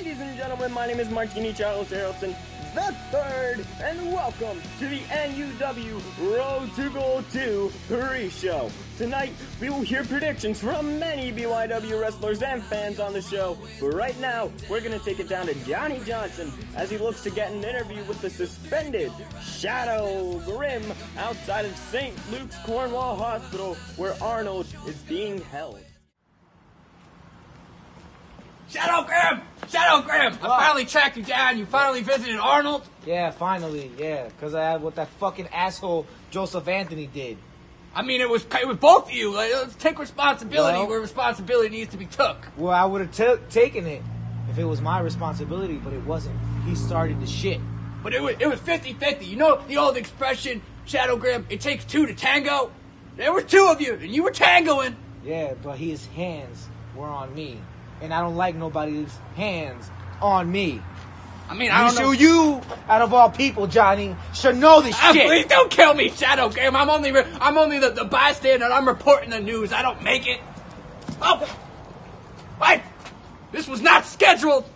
Ladies and gentlemen, my name is Martini Charles Haroldson III, and welcome to the NUW Road to Gold 2 pre-show. Tonight, we will hear predictions from many BYW wrestlers and fans on the show, but right now, we're going to take it down to Johnny Johnson as he looks to get an interview with the suspended Shadow Grim outside of St. Luke's Cornwall Hospital, where Arnold is being held. Shadow Grim! Shadow Grim! I finally tracked you down. You finally visited Arnold? Yeah, finally, yeah. Because I had what that fucking asshole Joseph Anthony did. I mean, it was both of you. Like, let's take responsibility where responsibility needs to be took. Well, I would have taken it if it was my responsibility, but it wasn't. He started the shit. But it was 50-50. You know the old expression, Shadow Grim, it takes two to tango? There were two of you, and you were tangoing. Yeah, but his hands were on me. And I don't like nobody's hands on me. I mean, I don't know. You, out of all people, Johnny, should know this shit. Please don't kill me, Shadow Grim. I'm only the bystander. I'm reporting the news. I don't make it. Oh, what? This was not scheduled. What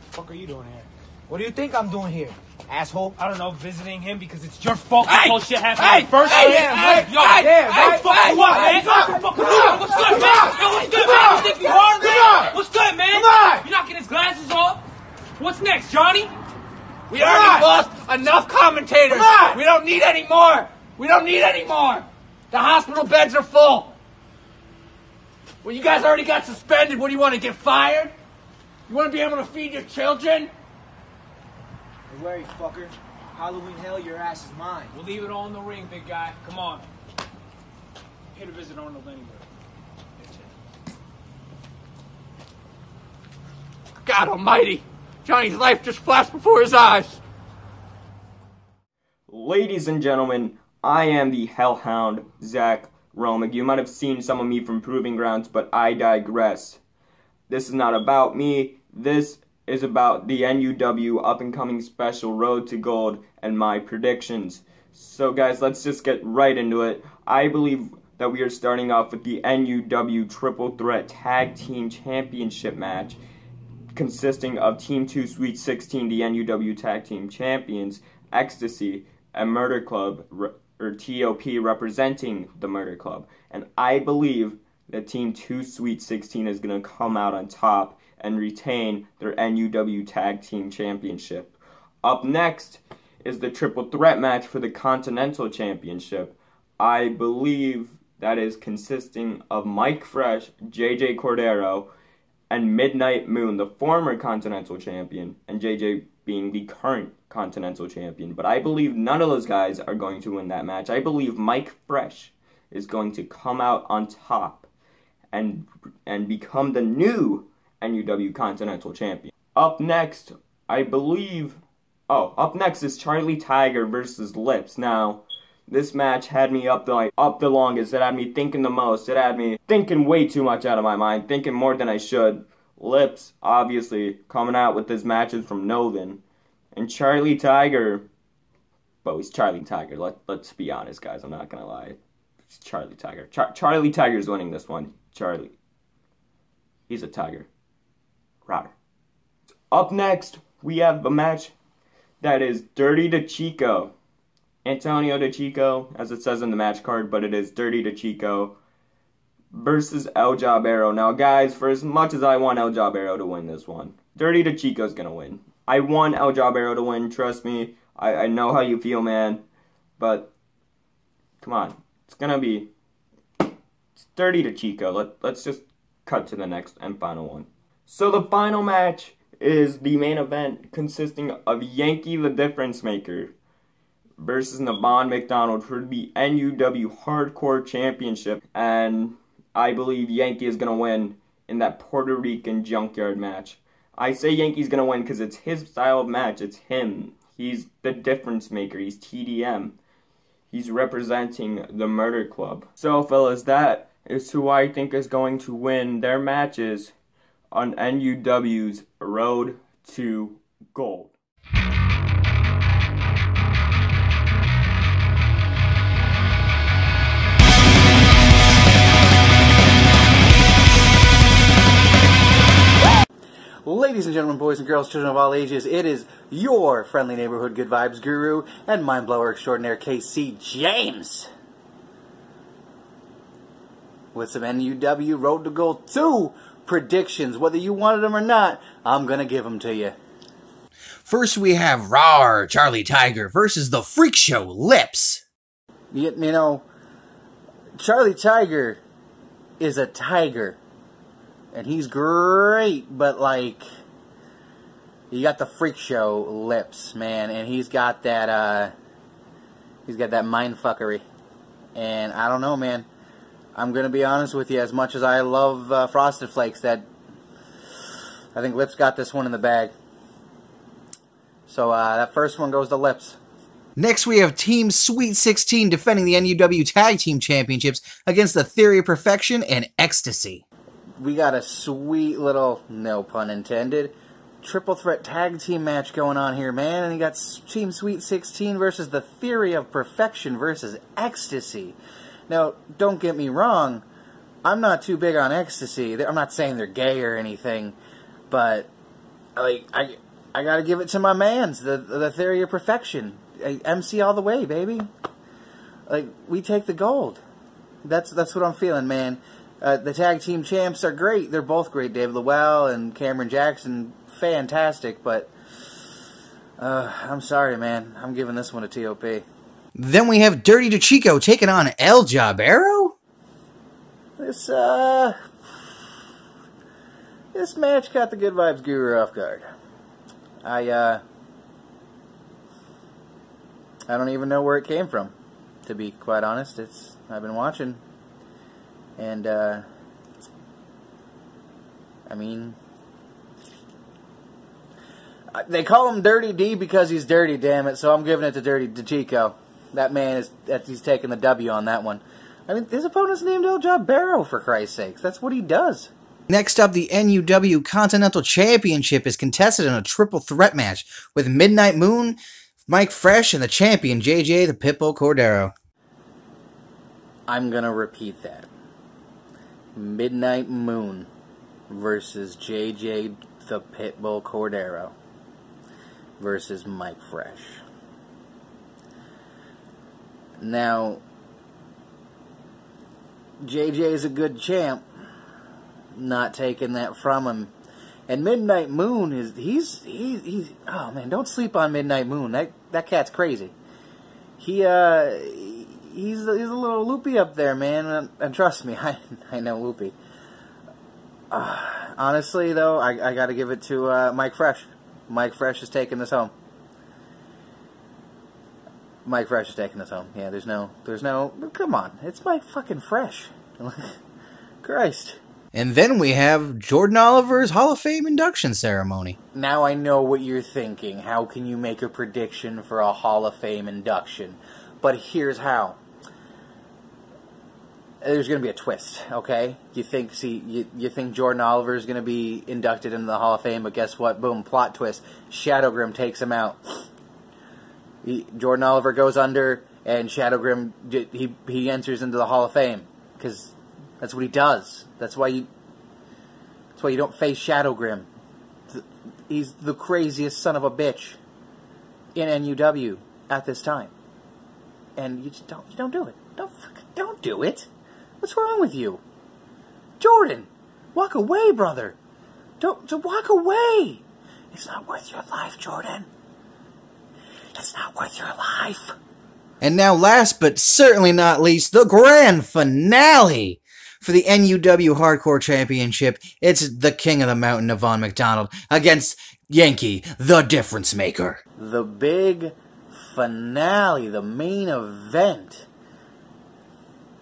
the fuck are you doing here? What do you think I'm doing here, asshole? I don't know, visiting him because it's your fault this whole shit happened. Hey, first hey, damn, hey, yo, hey, damn, hey, right? Fuck hey, you up, hey, man. hey, Fuck you up. What's good, man? Yo, what's good, man? You think you hard, man? What's good, man? Come on. You knocking his glasses off? What's next, Johnny? We already lost enough commentators. Come on. We don't need any more. We don't need any more. The hospital beds are full. Well, you guys already got suspended. What do you want to get fired? You want to be able to feed your children? Don't worry, fucker. Halloween hell, your ass is mine. We'll leave it all in the ring, big guy. Come on. Here to visit Arnold anyway. God almighty. Johnny's life just flashed before his eyes. Ladies and gentlemen, I am the Hellhound, Zach Romig. You might have seen some of me from Proving Grounds, but I digress. This is not about me. This is about the NUW up-and-coming special Road to Gold and my predictions. So guys, let's just get right into it. I believe that we are starting off with the NUW Triple Threat Tag Team Championship match, consisting of Team 2 Sweet 16, the NUW Tag Team Champions, Ecstasy, and Murder Club, or TOP, representing the Murder Club. And I believe that Team 2 Sweet 16 is going to come out on top and retain their NUW Tag Team Championship. Up next is the Triple Threat match for the Continental Championship. I believe that is consisting of Mike Fresh, JJ Cordero, and Midnight Moon, the former Continental Champion, and JJ being the current Continental Champion. But I believe none of those guys are going to win that match. I believe Mike Fresh is going to come out on top and become the new NUW Continental Champion. Up next, up next is Charlie Tiger versus Lips. Now, this match had me up the longest. It had me thinking the most. It had me thinking way too much out of my mind, thinking more than I should. Lips, obviously, coming out with his matches from Novan. And Charlie Tiger, but he's Charlie Tiger. Let's be honest, guys. I'm not going to lie. It's Charlie Tiger. Charlie Tiger's winning this one. Charlie. He's a tiger. Router. Up next, we have a match that is Dirty DeChico. Antonio DeChico, as it says in the match card, but it is Dirty DeChico versus El Jabero. Now, guys, for as much as I want El Jabero to win this one, Dirty DeChico's going to win. I want El Jabero to win, trust me. I know how you feel, man. But, come on. It's going to be Dirty DeChico. Let's just cut to the next and final one. So the final match is the main event, consisting of Yankee the Difference Maker versus Nevon McDonald for the NUW Hardcore Championship. And I believe Yankee is going to win in that Puerto Rican junkyard match. I say Yankee's going to win because it's his style of match. It's him. He's the difference maker. He's TDM. He's representing the Murder Club. So, fellas, that is who I think is going to win their matches on NUW's Road to Gold. Ladies and gentlemen, boys and girls, children of all ages, it is your friendly neighborhood good vibes guru and mind blower extraordinaire KC James with some NUW Road to Goal 2 predictions. Whether you wanted them or not, I'm gonna give them to you. First we have Rawr Charlie Tiger versus the Freakshow Lips. You know, Charlie Tiger is a tiger. And he's great, but like, you got the Freakshow Lips, man, and he's got that mindfuckery. And I don't know, man. I'm gonna be honest with you. As much as I love Frosted Flakes, I think Lips got this one in the bag. So that first one goes to Lips. Next we have Team Sweet 16 defending the NUW Tag Team Championships against the Theory of Perfection and Ecstasy. We got a sweet little, no pun intended, triple threat tag team match going on here, man. And you got Team Sweet 16 versus the Theory of Perfection versus Ecstasy. Now, don't get me wrong, I'm not too big on Ecstasy. I'm not saying they're gay or anything, but like I gotta give it to my mans, the Theory of Perfection. MC all the way, baby. Like, we take the gold. That's what I'm feeling, man. The tag team champs are great. They're both great. David Lowell and Cameron Jackson, fantastic. But I'm sorry, man. I'm giving this one a TOP. Then we have Dirty DeChico taking on El Jabero. This match got the Good Vibes Guru off guard. I don't even know where it came from, to be quite honest. I've been watching. And, I mean, they call him Dirty D because he's dirty, damn it, so I'm giving it to Dirty DeChico. That man he's taking the W on that one. I mean, his opponent's named El Jabero, for Christ's sakes. That's what he does. Next up, the NUW Continental Championship is contested in a triple threat match with Midnight Moon, Mike Fresh, and the champion, JJ the Pitbull Cordero. I'm gonna repeat that. Midnight Moon versus JJ the Pitbull Cordero versus Mike Fresh. Now, JJ's a good champ. Not taking that from him. And Midnight Moon is he's oh man, don't sleep on Midnight Moon. That cat's crazy. He's a little loopy up there, man, and trust me, I know loopy. Honestly, though, I got to give it to Mike Fresh. Mike Fresh is taking this home. Mike Fresh is taking this home. Yeah, there's no. Come on, it's Mike fucking Fresh. Christ. And then we have Jordan Oliver's Hall of Fame induction ceremony. Now I know what you're thinking. How can you make a prediction for a Hall of Fame induction? But here's how. There's going to be a twist, okay? You think Jordan Oliver is going to be inducted into the Hall of Fame, but guess what? Boom, plot twist. Shadowgrim takes him out. Jordan Oliver goes under, and Shadowgrim, he enters into the Hall of Fame. Because that's what he does. That's why you don't face Shadowgrim. He's the craziest son of a bitch in NUW at this time. And you just don't do it. Don't do it. What's wrong with you? Jordan, walk away, brother. Don't walk away. It's not worth your life, Jordan. It's not worth your life. And now last but certainly not least, the grand finale for the NUW Hardcore Championship. It's the King of the Mountain, Nevon McDonald, against Yankee, the Difference Maker. The big finale, the main event.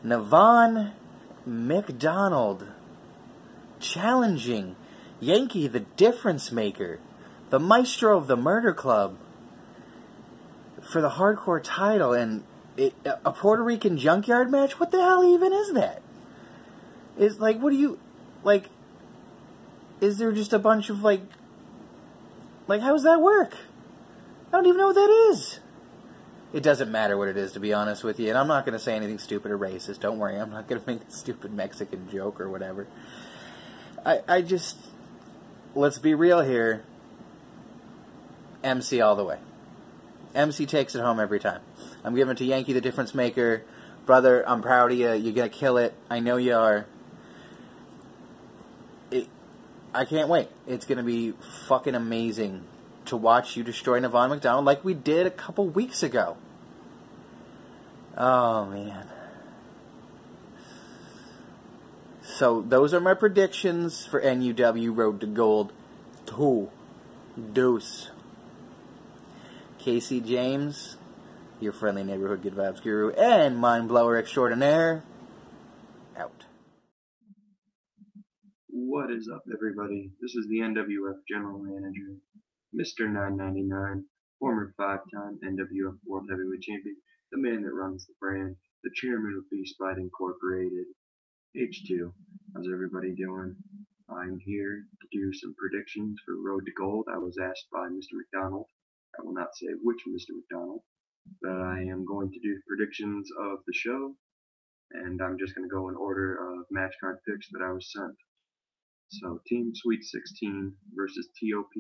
Nevon McDonald challenging Yankee, the Difference Maker, the maestro of the Murder Club, for the hardcore title. And a Puerto Rican junkyard match? What the hell even is that? Is like, what do you, like, is there just a bunch of, like, how does that work? I don't even know what that is. It doesn't matter what it is, to be honest with you. And I'm not going to say anything stupid or racist. Don't worry. I'm not going to make a stupid Mexican joke or whatever. I just... let's be real here. MC all the way. MC takes it home every time. I'm giving it to Yankee, the difference maker. Brother, I'm proud of you. You're going to kill it. I know you are. I can't wait. It's going to be fucking amazing to watch you destroy Nevon McDonald like we did a couple weeks ago. Oh, man. So, those are my predictions for NUW Road to Gold 2. Deuce. Casey James, your friendly neighborhood good vibes guru and mind blower extraordinaire, out. What is up, everybody? This is the NWF General Manager, Mr. 999, former 5-time NWF World Heavyweight Champion, the man that runs the brand, the chairman of Beast Fight Incorporated, H2. How's everybody doing? I'm here to do some predictions for Road to Gold. I was asked by Mr. McDonald. I will not say which Mr. McDonald, but I am going to do predictions of the show, and I'm just going to go in order of match card picks that I was sent. So, Team Sweet 16 versus TOP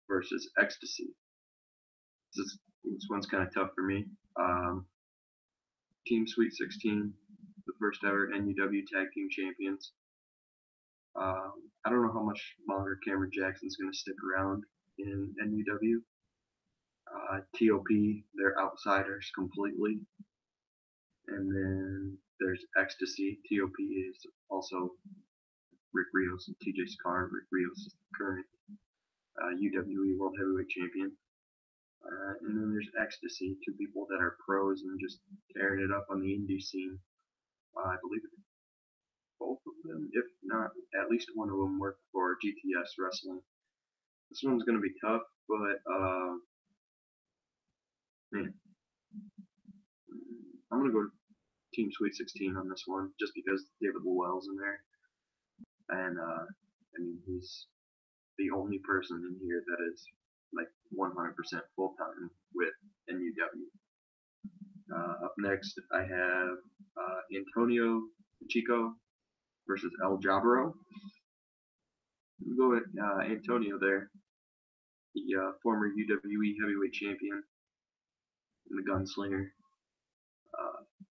versus Ecstasy. This one's kind of tough for me. Team Sweet 16, the first ever NUW Tag Team Champions. I don't know how much longer Cameron Jackson's going to stick around in NUW. TOP, they're outsiders completely. And then there's Ecstasy. TOP is also Rick Rios and TJ Scar. Rick Rios is the current UWE World Heavyweight Champion. And then there's Ecstasy, two people that are pros and just tearing it up on the indie scene. I believe both of them, if not at least one of them, work for GTS Wrestling. This one's going to be tough, but man, I'm going to go Team Sweet 16 on this one, just because David Llewell's in there. And, I mean, he's the only person in here that is, like, 100% full-time with NUW. Up next, I have Antonio Chico versus El Jabaro. We'll go with Antonio there, the former UWE Heavyweight Champion and the Gunslinger.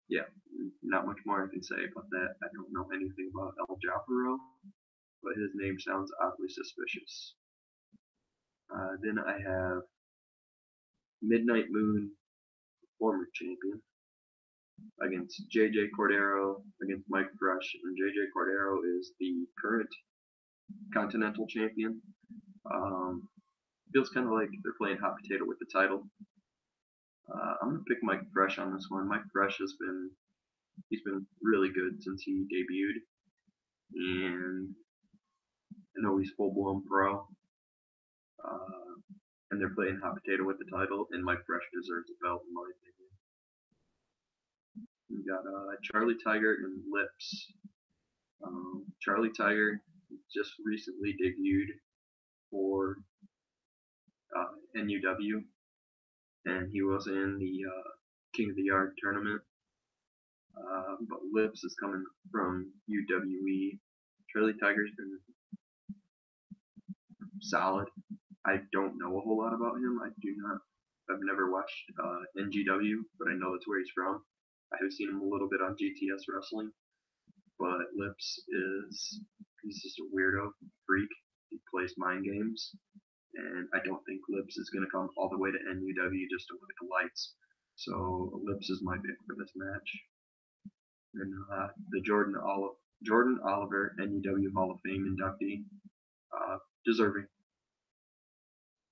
Yeah, not much more I can say about that. I don't know anything about El Jabaro, but his name sounds oddly suspicious. Then I have Midnight Moon, former champion, against JJ Cordero, against Mike Fresh, and JJ Cordero is the current Continental Champion. Feels kind of like they're playing hot potato with the title. I'm gonna pick Mike Fresh on this one. Mike Fresh he's been really good since he debuted, and I know he's full blown pro. And they're playing hot potato with the title, and Mike Fresh deserves a belt in my opinion. We got Charlie Tiger and Lips. Charlie Tiger just recently debuted for NUW, and he was in the King of the Yard tournament. But Lips is coming from UWE. Charlie Tiger's been solid. I don't know a whole lot about him. I've never watched NGW, but I know that's where he's from. I have seen him a little bit on GTS Wrestling, but Lips he's just a weirdo freak. He plays mind games, and I don't think Lips is going to come all the way to NUW just to look at the lights. So Lips is my pick for this match. And the Jordan Oliver NUW Hall of Fame inductee, deserving.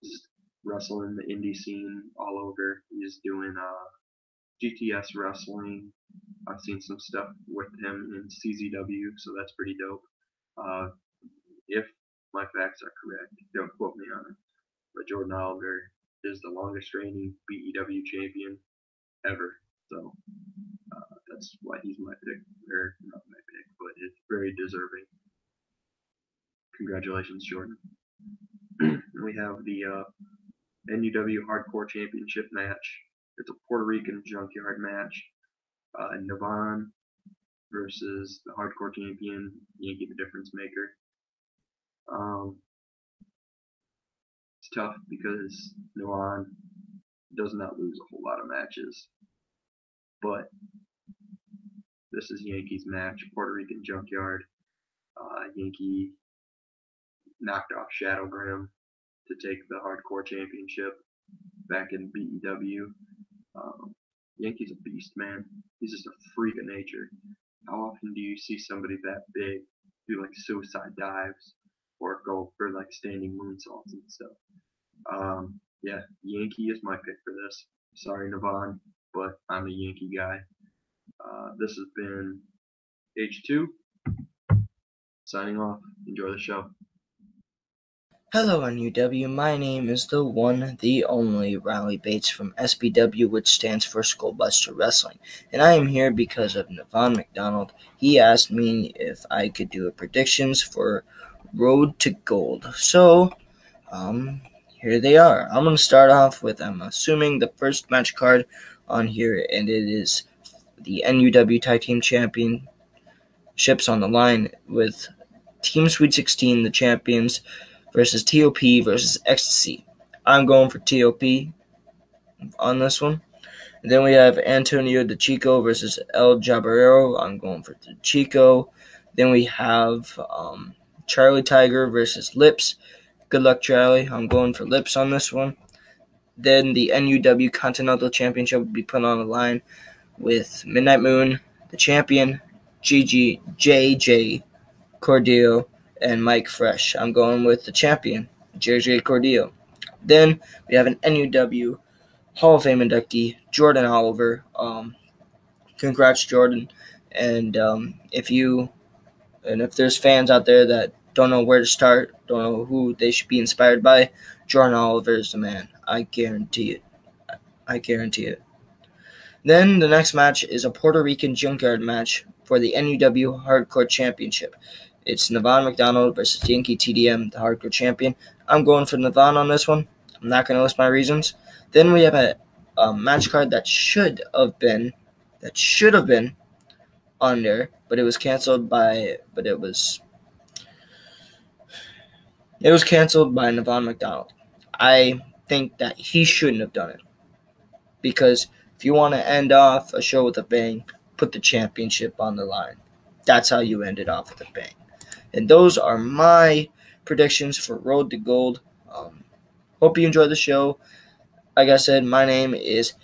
Just wrestling the indie scene all over. He's doing GTS wrestling. I've seen some stuff with him in CZW, so that's pretty dope. If my facts are correct, don't quote me on it, but Jordan Oliver is the longest reigning BEW champion ever. So that's why he's my pick, or not my pick, but it's very deserving. Congratulations, Jordan. We have the NUW Hardcore Championship match. It's a Puerto Rican junkyard match. Nevon versus the Hardcore Champion, Yankee the Difference Maker. It's tough because Nevon does not lose a whole lot of matches. But this is Yankees match, Puerto Rican Junkyard. Yankee knocked off Shadow Graham to take the Hardcore Championship back in BEW. Yankee's a beast, man. He's just a freak of nature. How often do you see somebody that big do like suicide dives or go for like standing moonsaults and stuff? Yeah, Yankee is my pick for this. Sorry, Nevon, but I'm a Yankee guy. This has been H2 signing off. Enjoy the show. Hello, NUW. My name is the one, the only Riley Bates from SBW, which stands for Skullbuster Wrestling, and I am here because of Nevon McDonald. He asked me if I could do a predictions for Road to Gold. So, here they are. I'm going to start off with, I'm assuming, the first match card on here, and it is the NUW Tag Team Championships on the line with Team Sweet 16, the champions, versus TOP versus Ecstasy. I'm going for TOP on this one. And then we have Antonio DeChico versus El Jabarero. I'm going for DeChico. Then we have Charlie Tiger versus Lips. Good luck, Charlie. I'm going for Lips on this one. Then the NUW Continental Championship will be put on the line with Midnight Moon, the champion, JJ Cordillo, and Mike Fresh. I'm going with the champion, JJ Cordillo. Then we have an NUW Hall of Fame inductee, Jordan Oliver. Congrats, Jordan. And if there's fans out there that don't know where to start, don't know who they should be inspired by, Jordan Oliver is the man. I guarantee it. I guarantee it. Then the next match is a Puerto Rican Junkyard match for the NUW Hardcore Championship. It's Nevon McDonald versus Yankee TDM, the Hardcore Champion. I'm going for Nevon on this one. I'm not going to list my reasons. Then we have a match card that should have been under, but it was canceled by Nevon McDonald. I think that he shouldn't have done it, because if you want to end off a show with a bang, put the championship on the line. That's how you end it off with a bang. And those are my predictions for Road to Gold. Hope you enjoyed the show. Like I said, my name is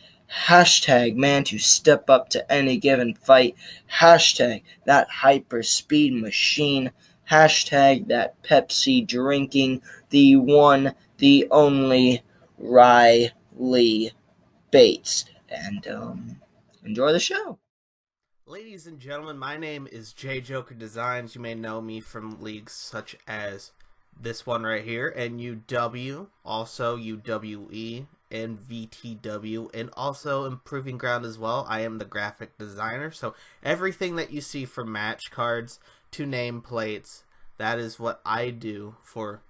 #man to step up to any given fight. #that hyper speed machine. #that Pepsi drinking. The one, the only Riley Bates. And enjoy the show. Ladies and gentlemen, my name is J Joker Designs. You may know me from leagues such as this one right here, NUW, also UWE, and VTW, and also Improving Ground as well. I am the graphic designer, so everything that you see from match cards to nameplates, that is what I do for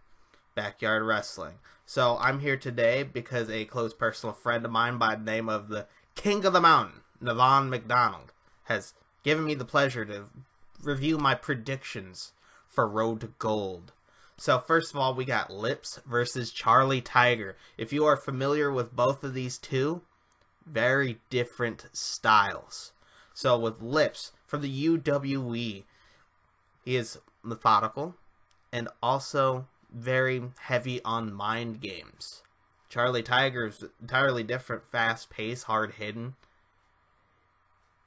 Backyard Wrestling. So I'm here today because a close personal friend of mine by the name of the King of the Mountain, Nevon McDonald, has given me the pleasure to review my predictions for Road to Gold. So first of all, we got Lips versus Charlie Tiger. If you are familiar with both of these two, very different styles. So with Lips, from the UWE, he is methodical and also very heavy on mind games. Charlie Tiger is entirely different, fast-paced, hard-hitting.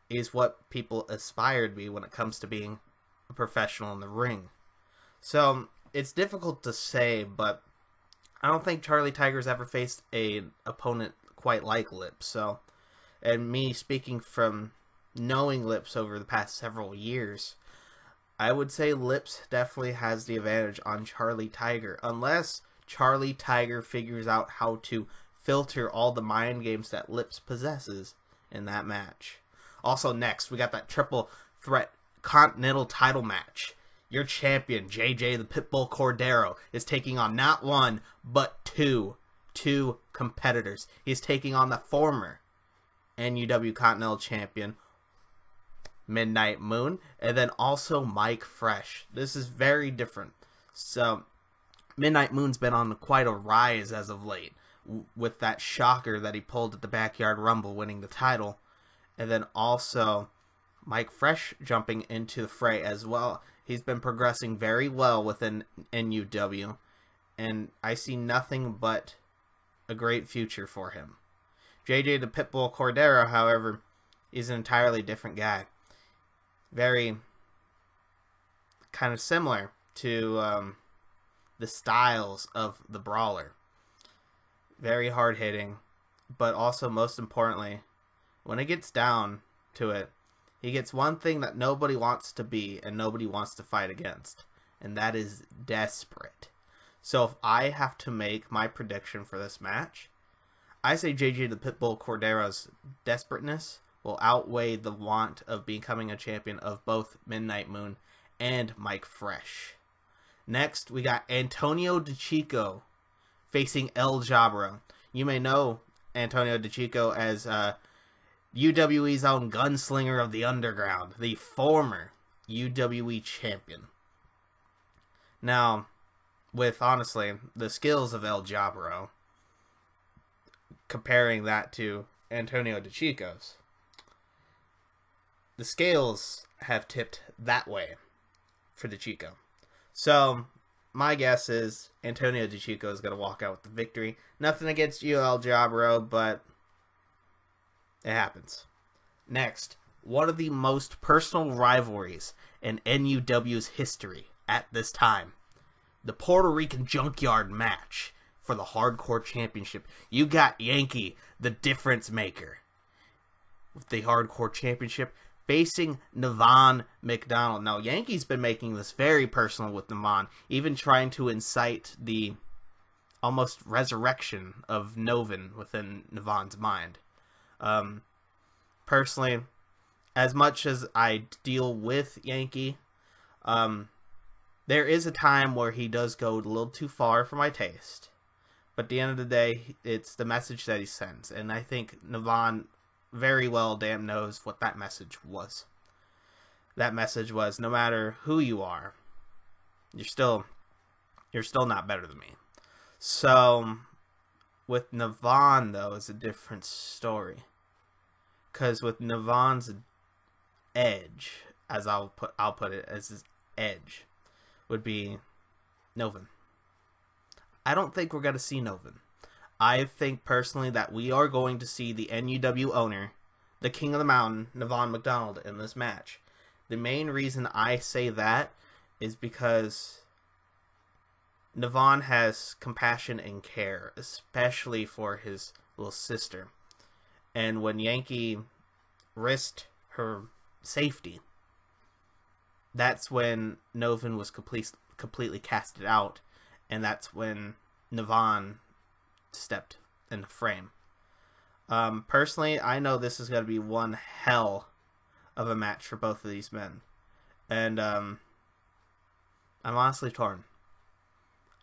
Is what people aspire to be when it comes to being a professional in the ring. So it's difficult to say, but I don't think Charlie Tiger's ever faced an opponent quite like Lips. So, and me speaking from knowing Lips over the past several years, I would say Lips definitely has the advantage on Charlie Tiger, unless Charlie Tiger figures out how to filter all the mind games that Lips possesses in that match. Also next, we got that triple threat continental title match. Your champion, JJ the Pitbull Cordero, is taking on not one, but two competitors. He's taking on the former NUW Continental Champion, Midnight Moon, and then also Mike Fresh. This is very different. So, Midnight Moon's been on quite a rise as of late, with that shocker that he pulled at the Backyard Rumble, winning the title. And then also Mike Fresh jumping into the fray as well. He's been progressing very well within NUW, and I see nothing but a great future for him. JJ the Pitbull Cordero, however, is an entirely different guy. Very kind of similar to the styles of the Brawler. Very hard-hitting, but also, most importantly, when it gets down to it, he gets one thing that nobody wants to be and nobody wants to fight against, and that is desperate. So if I have to make my prediction for this match, I say JJ the Pitbull Cordero's desperateness will outweigh the want of becoming a champion of both Midnight Moon and Mike Fresh. Next, we got Antonio DeChico facing El Jabro. You may know Antonio DeChico as UWE's own gunslinger of the underground, the former UWE champion. Now, with, honestly, the skills of El Jabro, comparing that to Antonio DeChico's, the scales have tipped that way for DeChico. So, my guess is Antonio DeChico is going to walk out with the victory. Nothing against you, El Jabro, but it happens. Next, one of the most personal rivalries in NUW's history at this time. The Puerto Rican Junkyard match for the Hardcore Championship. You got Yankee, the difference maker, with the Hardcore Championship, facing Nevon McDonald. Now, Yankee's been making this very personal with Nevon, even trying to incite the almost resurrection of Novin within Nevon's mind. Personally, as much as I deal with Yankee, there is a time where he does go a little too far for my taste. But at the end of the day, it's the message that he sends. And I think Nevon very well damn knows what that message was. That message was, no matter who you are, you're still not better than me. So, with Nevon, though, it's a different story. Because with Nevon's edge, as I'll put it as his edge, would be Novin. I don't think we're going to see Novin. I think personally that we are going to see the NUW owner, the King of the Mountain, Nevon McDonald, in this match. The main reason I say that is because Nevon has compassion and care, especially for his little sister. And when Yankee risked her safety, that's when Novin was completely casted out, and that's when Nevon stepped in the frame. Personally, I know this is going to be one hell of a match for both of these men. And I'm honestly torn.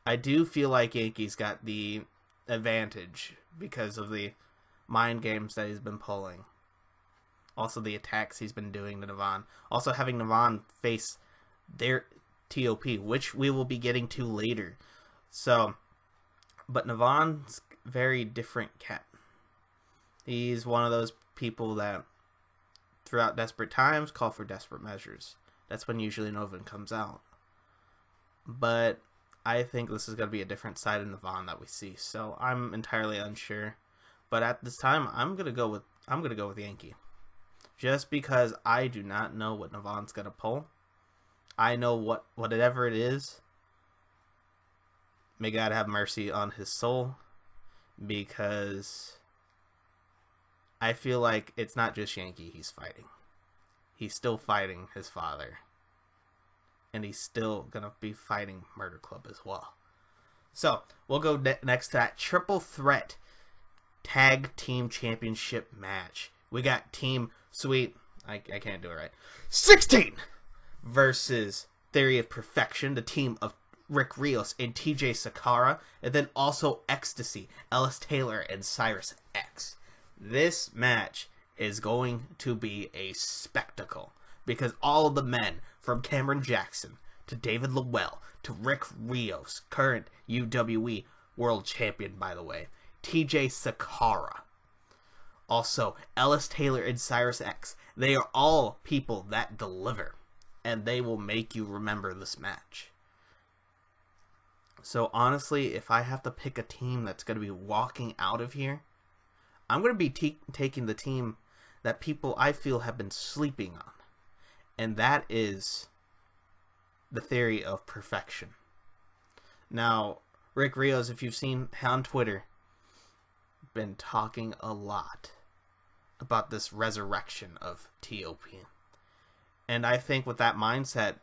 I do feel like Yankee's got the advantage because of the mind games that he's been pulling. Also the attacks he's been doing to Nevon. Also having Nevon face their TOP, which we will be getting to later. So, but Nevon's very different cat. He's one of those people that throughout desperate times call for desperate measures. That's when usually Novin comes out. But I think this is going to be a different side of Nevon that we see. So I'm entirely unsure. But at this time, I'm going to go with Yankee. Just because I do not know what Nevon's going to pull. I know whatever it is, may God have mercy on his soul, because I feel like it's not just Yankee he's fighting. He's still fighting his father. And he's still going to be fighting Murder Club as well. So, we'll go next to that triple threat tag team championship match. We got Team Sweet, I can't do it right, 16 versus Theory of Perfection, the team of Rick Rios and TJ Sakara, and then also Ecstasy, Ellis Taylor and Cyrus X. This match is going to be a spectacle because all of the men from Cameron Jackson to David Lowell, to Rick Rios, current UWE World Champion, by the way, TJ Sakara, also Ellis Taylor and Cyrus X. They are all people that deliver, and they will make you remember this match. So honestly, if I have to pick a team that's going to be walking out of here, I'm going to be taking the team that people I feel have been sleeping on. And that is the Theory of Perfection. Now, Rick Rios, if you've seen on Twitter, been talking a lot about this resurrection of TOP. And I think with that mindset,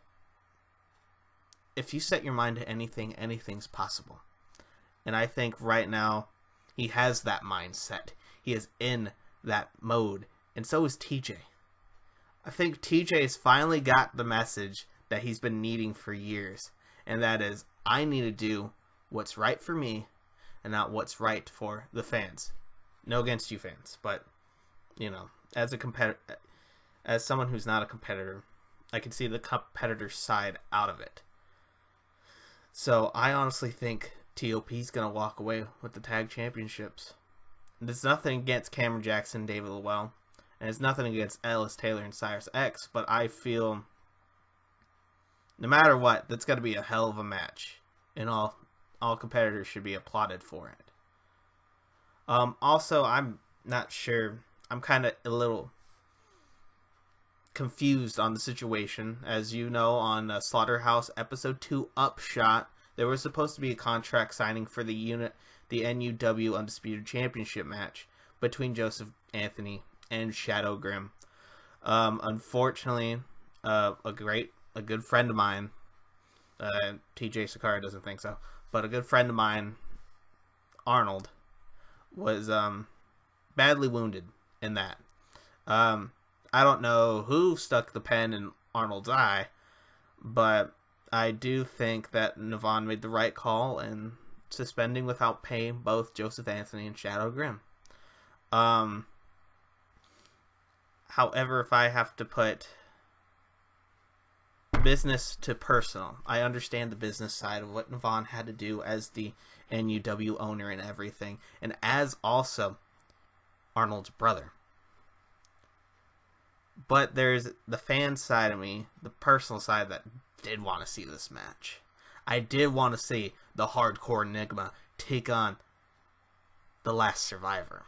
if you set your mind to anything, anything's possible. And I think right now, he has that mindset. He is in that mode. And so is TJ. I think TJ has finally got the message that he's been needing for years. And that is, I need to do what's right for me and not what's right for the fans. No against you fans, but, you know, as a competitor, as someone who's not a competitor, I can see the competitor side out of it. So I honestly think TOP's going to walk away with the tag championships. There's nothing against Cameron Jackson, David Lowell, and it's nothing against Ellis Taylor and Cyrus X, but I feel no matter what, that's got to be a hell of a match, and all competitors should be applauded for it. Also, I'm not sure. I'm kind of a little confused on the situation. As you know, on Slaughterhouse Episode 2 Upshot, there was supposed to be a contract signing for the NUW Undisputed Championship match between Joseph Anthony and Shadow Grim. Unfortunately, a good friend of mine, TJ Sakara doesn't think so, but a good friend of mine, Arnold, was badly wounded in that. I don't know who stuck the pen in Arnold's eye, but I do think that Nevon made the right call in suspending without pay both Joseph Anthony and Shadow Grim. However, if I have to put business to personal, I understand the business side of what Nevon had to do as the NUW owner and everything, and as also Arnold's brother. But there's the fan side of me, the personal side, that did want to see this match. I did want to see the Hardcore Enigma take on the Last Survivor.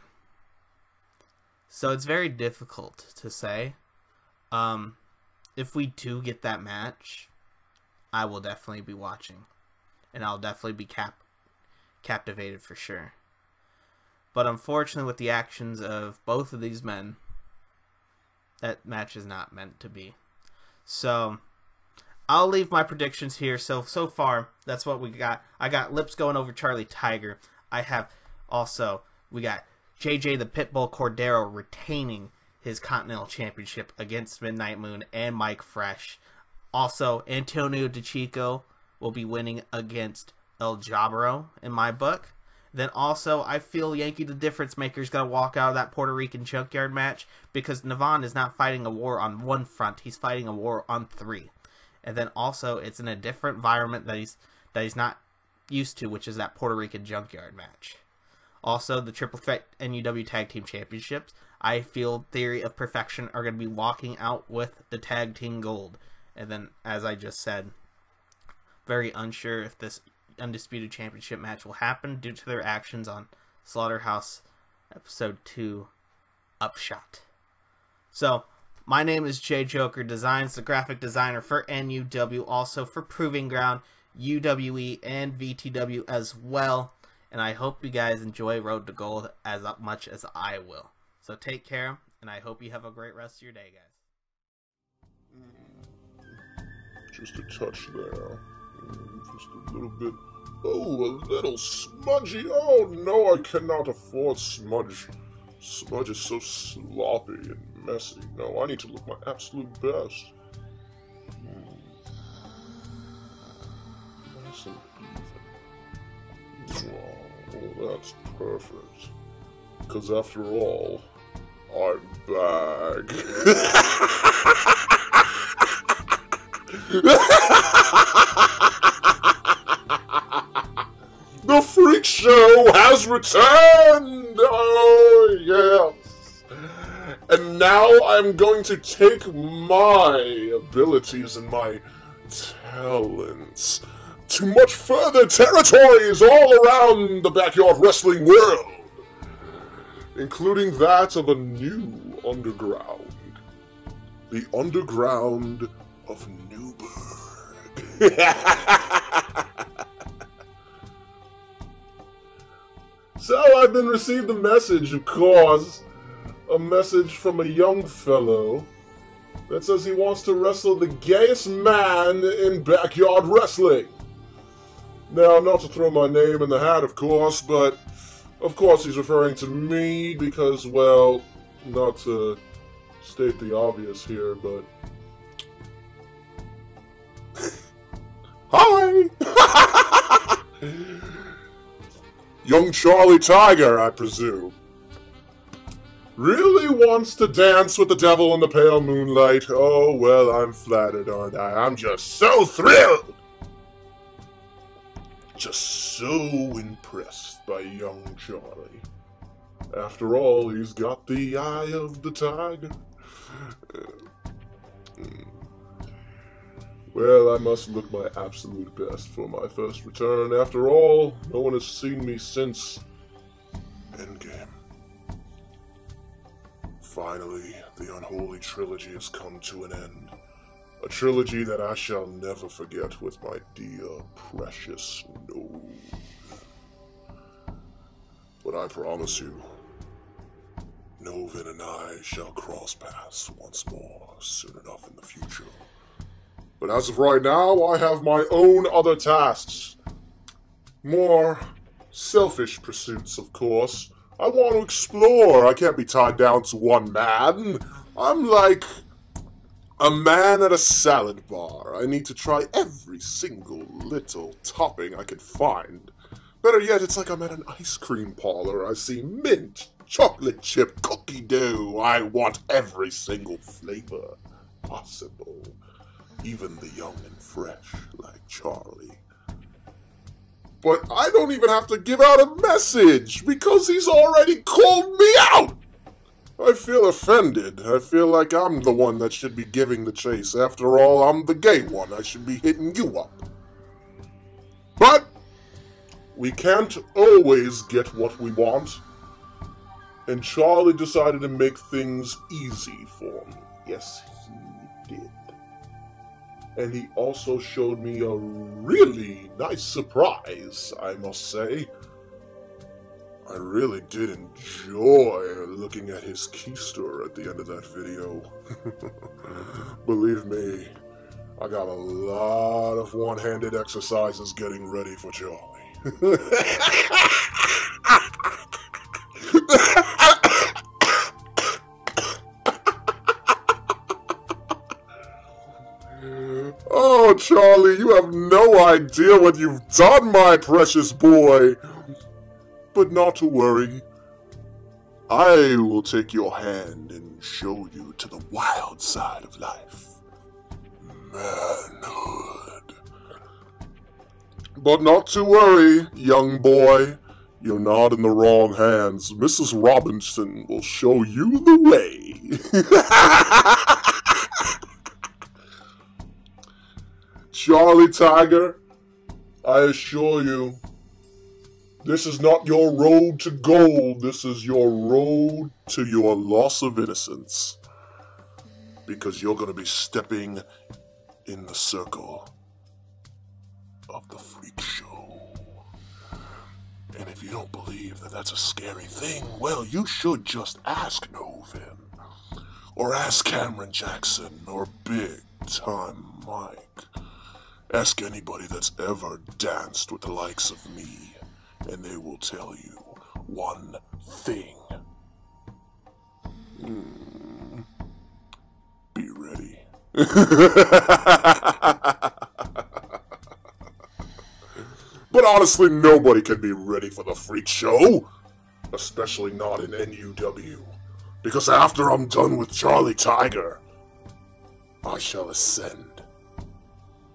So it's very difficult to say. If we do get that match, I will definitely be watching. And I'll definitely be captivated for sure. But unfortunately, with the actions of both of these men, that match is not meant to be. So I'll leave my predictions here. So far, that's what we got. I got Lips going over Charlie Tiger. We got JJ the Pitbull Cordero retaining his Continental Championship against Midnight Moon and Mike Fresh. Also, Antonio DeChico will be winning against El Jabro in my book. Then also, I feel Yankee the Difference Maker is going to walk out of that Puerto Rican junkyard match because Nevon is not fighting a war on one front. He's fighting a war on three. And then also, it's in a different environment that he's not used to, which is that Puerto Rican junkyard match. Also, the Triple Threat NUW Tag Team Championships, I feel Theory of Perfection are going to be walking out with the Tag Team Gold. And then, as I just said, very unsure if this Undisputed Championship match will happen due to their actions on Slaughterhouse Episode 2 Upshot. So, my name is J Joker Designs, the graphic designer for NUW, also for Proving Ground, UWE, and VTW as well. And I hope you guys enjoy Road to Gold as much as I will. So take care, and I hope you have a great rest of your day, guys. Just a touch there. Just a little bit. Oh, a little smudgy. Oh no, I cannot afford smudge. Smudge is so sloppy and messy. No, I need to look my absolute best. Nice and even. Wow, that's perfect. Because after all, I'm back. The Freak Show has returned! Oh, yes! And now I'm going to take my abilities and my talents to much further territories all around the backyard wrestling world, including that of a new underground. The underground of Newburgh. So I've been received a message, of course. A message from a young fellow that says he wants to wrestle the gayest man in backyard wrestling. Now, not to throw my name in the hat, of course, but of course he's referring to me because, well, not to state the obvious here, but... Hi! Young Charlie Tiger, I presume. Really wants to dance with the devil in the pale moonlight. Oh, well, I'm flattered, aren't I? I'm just so thrilled! Just so impressed by young Charlie. After all, he's got the eye of the tiger. Well, I must look my absolute best for my first return. After all, no one has seen me since Endgame. Finally, the unholy trilogy has come to an end. A trilogy that I shall never forget with my dear, precious NUW. But I promise you, Nevon and I shall cross paths once more soon enough in the future. But as of right now, I have my own other tasks. More selfish pursuits, of course. I want to explore. I can't be tied down to one man. I'm like a man at a salad bar. I need to try every single little topping I can find. Better yet, it's like I'm at an ice cream parlor. I see mint, chocolate chip, cookie dough. I want every single flavor possible. Even the young and fresh, like Charlie. But I don't even have to give out a message, because he's already called me out! I feel offended. I feel like I'm the one that should be giving the chase. After all, I'm the gay one. I should be hitting you up. But we can't always get what we want. And Charlie decided to make things easy for me. Yes, he did. And he also showed me a really nice surprise, I must say. I really did enjoy looking at his keister at the end of that video. Believe me, I got a lot of one-handed exercises getting ready for Charlie. Oh, Charlie, you have no idea what you've done, my precious boy. But not to worry. I will take your hand and show you to the wild side of life. Manhood. But not to worry, young boy. You're not in the wrong hands. Mrs. Robinson will show you the way. Charlie Tiger, I assure you, this is not your road to gold. This is your road to your loss of innocence. Because you're going to be stepping in the circle of the Freak Show. And if you don't believe that that's a scary thing, well, you should just ask Nevon. Or ask Cameron Jackson, or Big Time Mike. Ask anybody that's ever danced with the likes of me, and they will tell you one thing. Be ready. But honestly, nobody can be ready for the Freak Show. Especially not in NUW. Because after I'm done with Charlie Tiger, I shall ascend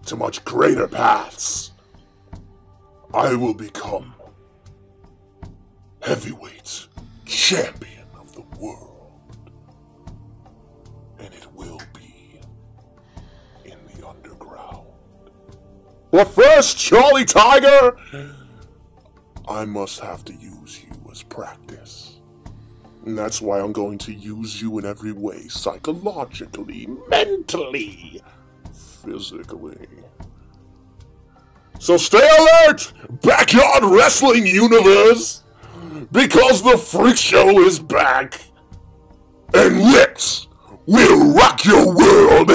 to much greater paths. I will become heavyweight champion of the world. And it will be in the underground. But first, Charlie Tiger, I must have to use you as practice. And that's why I'm going to use you in every way, psychologically, mentally, physically. So stay alert, Backyard Wrestling Universe, because the Freak Show is back, and Lips will rock your world.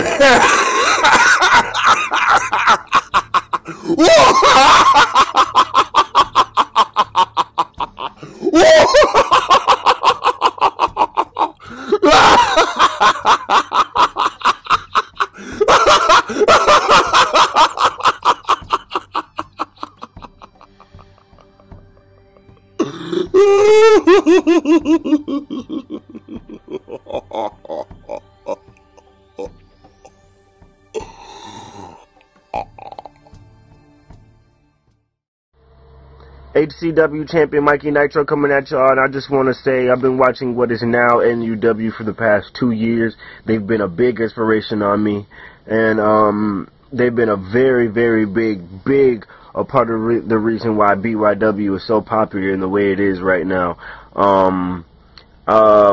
HCW champion Mikey Nitro coming at y'all, and I just want to say I've been watching what is now NUW for the past 2 years. They've been a big inspiration on me, and they've been a very, very big a part of the reason why BYW is so popular in the way it is right now. Yeah, I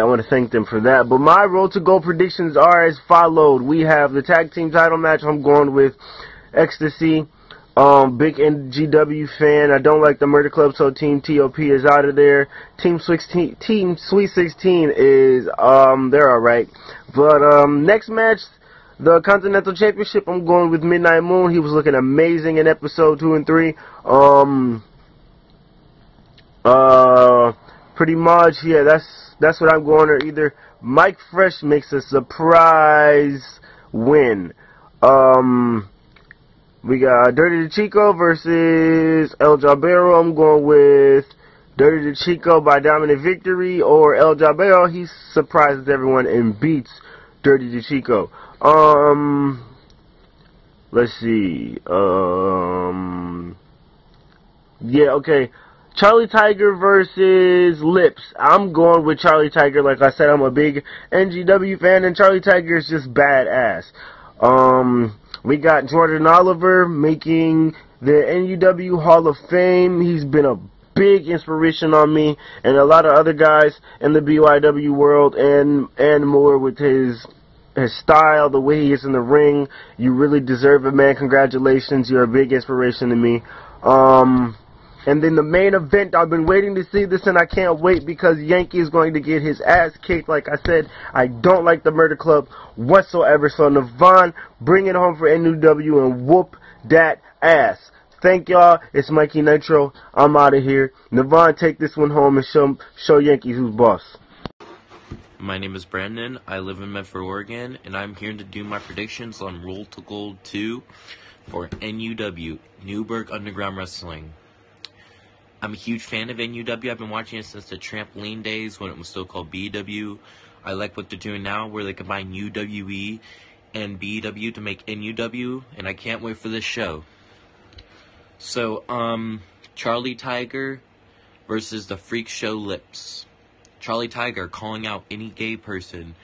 want to thank them for that. But my Road to Gold predictions are as followed. We have the tag team title match. I'm going with Ecstasy. Big NGW fan. I don't like the Murder Club, so Team TOP is out of there. Team Sweet 16 is, they're alright. But, next match, the Continental Championship, I'm going with Midnight Moon. He was looking amazing in episode 2 and 3. Pretty much, yeah, that's what I'm going, or either Mike Fresh makes a surprise win. We got Dirty DeChico versus El Jabero. I'm going with Dirty DeChico by dominant victory, or El Jabero, he surprises everyone and beats Dirty DeChico. Let's see. Yeah, okay. Charlie Tiger versus Lips. I'm going with Charlie Tiger. Like I said, I'm a big NGW fan, and Charlie Tiger is just badass. We got Jordan Oliver making the NUW Hall of Fame. He's been a big inspiration on me and a lot of other guys in the BYW world, and more with his style, the way he is in the ring. You really deserve it, man. Congratulations. You're a big inspiration to me. And then the main event, I've been waiting to see this, and I can't wait because Yankee is going to get his ass kicked. Like I said, I don't like the Murder Club whatsoever. So Nevon, bring it home for NUW and whoop that ass. Thank y'all. It's Mikey Nitro. I'm out of here. Nevon, take this one home and show Yankee who's boss. My name is Brandon. I live in Medford, Oregon, and I'm here to do my predictions on Roll to Gold 2 for NUW, Newburgh Underground Wrestling. I'm a huge fan of NUW. I've been watching it since the Trampoline days when it was still called BW. I like what they're doing now where they combine UWE and BW to make NUW, and I can't wait for this show. So, Charlie Tiger versus the Freak Show Lips. Charlie Tiger calling out any gay person,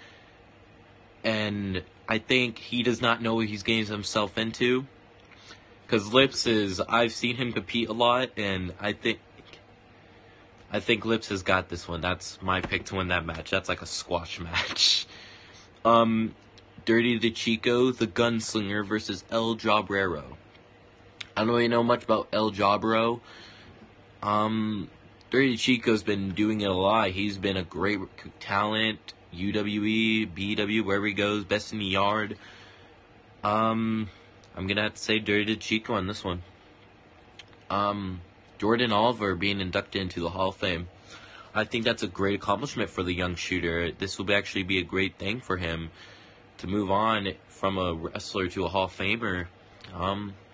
and I think he does not know what he's getting himself into. Because Lips is, I've seen him compete a lot, and I think Lips has got this one. That's my pick to win that match. That's like a squash match. Dirty DeChico, the Gunslinger, versus El Jabrero. I don't really know much about El Jabrero. Dirty DeChico's been doing it a lot. He's been a great talent. UWE, BW, wherever he goes, best in the yard. I'm gonna have to say Dirty DeChico on this one. Jordan Oliver being inducted into the Hall of Fame. I think that's a great accomplishment for the young shooter. This will actually be a great thing for him to move on from a wrestler to a Hall of Famer.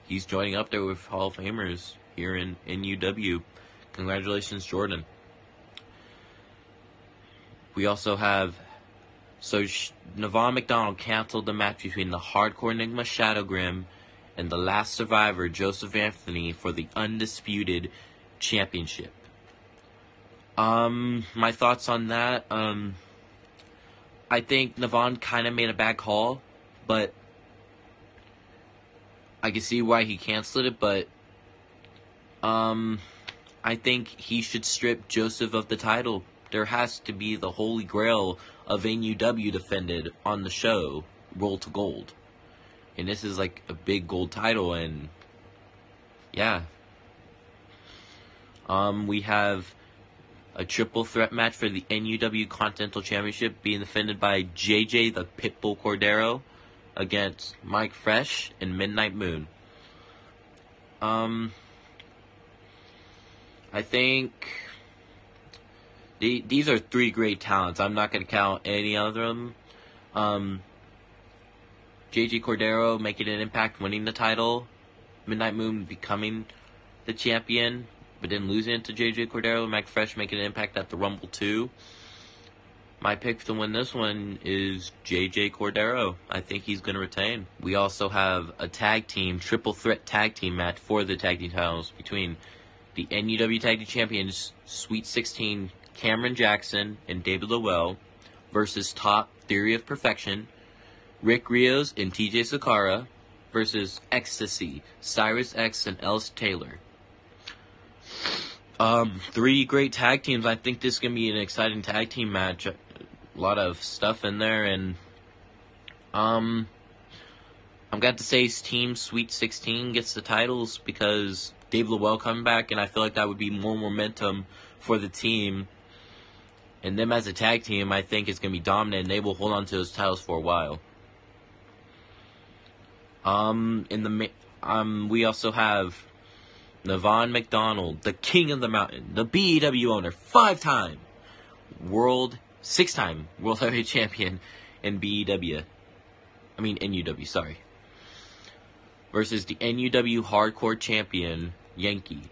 He's joining up there with Hall of Famers here in NUW. Congratulations, Jordan. We also have So Nevon McDonald canceled the match between the Hardcore Enigma Shadow Grim and the last survivor, Joseph Anthony, for the Undisputed Championship. My thoughts on that, I think Nevon kind of made a bad call, but I can see why he canceled it, but I think he should strip Joseph of the title. There has to be the holy grail of NUW defended on the show, Roll to Gold. And this is like a big gold title, and yeah. We have a triple threat match for the NUW Continental Championship being defended by JJ the Pitbull Cordero against Mike Fresh and Midnight Moon. I think these are three great talents. I'm not going to count any of them. JJ Cordero making an impact, winning the title. Midnight Moon becoming the champion, but then losing it to JJ Cordero. Mike Fresh making an impact at the Rumble 2. My pick to win this one is JJ Cordero. I think he's going to retain. We also have a tag team, triple threat tag team match for the tag team titles between the NUW Tag Team Champions, Sweet 16, Cameron Jackson and David Lowell, versus Top Theory of Perfection, Rick Rios and TJ Sakara, versus Ecstasy, Cyrus X and Ellis Taylor. Three great tag teams. I think this is going to be an exciting tag team match. A lot of stuff in there, and I'm going to say Team Sweet 16 gets the titles because Dave Lowell coming back, and I feel like that would be more momentum for the team. And them as a tag team, I think is going to be dominant, and they will hold on to those titles for a while. We also have Nevon McDonald, the King of the Mountain, the BEW owner, 6-time World Heavyweight Champion in NUW, sorry. Versus the NUW Hardcore Champion, Yankee,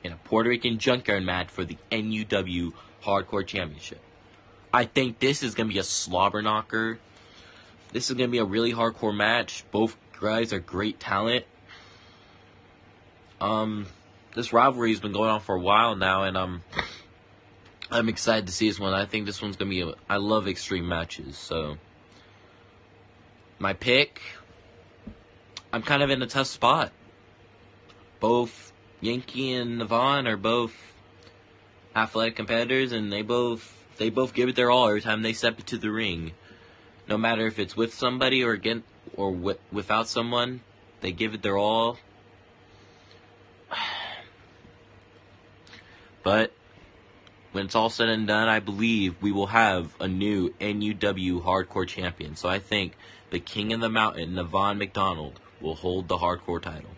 in a Puerto Rican Junkyard match for the NUW Hardcore Championship. I think this is going to be a slobber knocker. This is going to be a really hardcore match. Both guys are great talent. This rivalry has been going on for a while now, and I'm excited to see this one. I think this one's going to be I love extreme matches, so my pick, I'm kind of in a tough spot. Both Yankee and Nevon are both athletic competitors, and they both give it their all every time they step into the ring. No matter if it's with somebody or without someone, they give it their all. But when it's all said and done, I believe we will have a new NUW Hardcore Champion. So I think the King of the Mountain, Nevon McDonald, will hold the Hardcore title.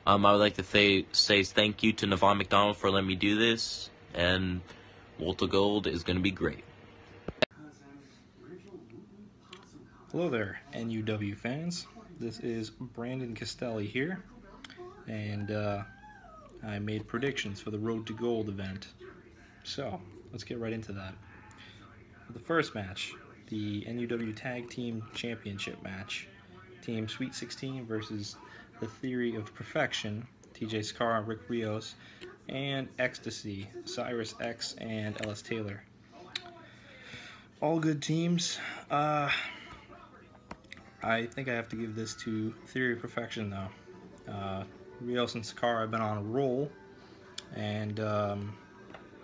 I would like to say thank you to Nevon McDonald for letting me do this, and Walter Gold is going to be great. Hello there, NUW fans. This is Brandon Castelli here, and I made predictions for the Road to Gold event. So, let's get right into that. For the first match, the NUW Tag Team Championship match, Team Sweet 16 versus the Theory of Perfection, TJ Sakara, Rick Rios, and Ecstasy, Cyrus X and Ellis Taylor. All good teams. I think I have to give this to Theory of Perfection, though. Rios and Sakara have been on a roll, and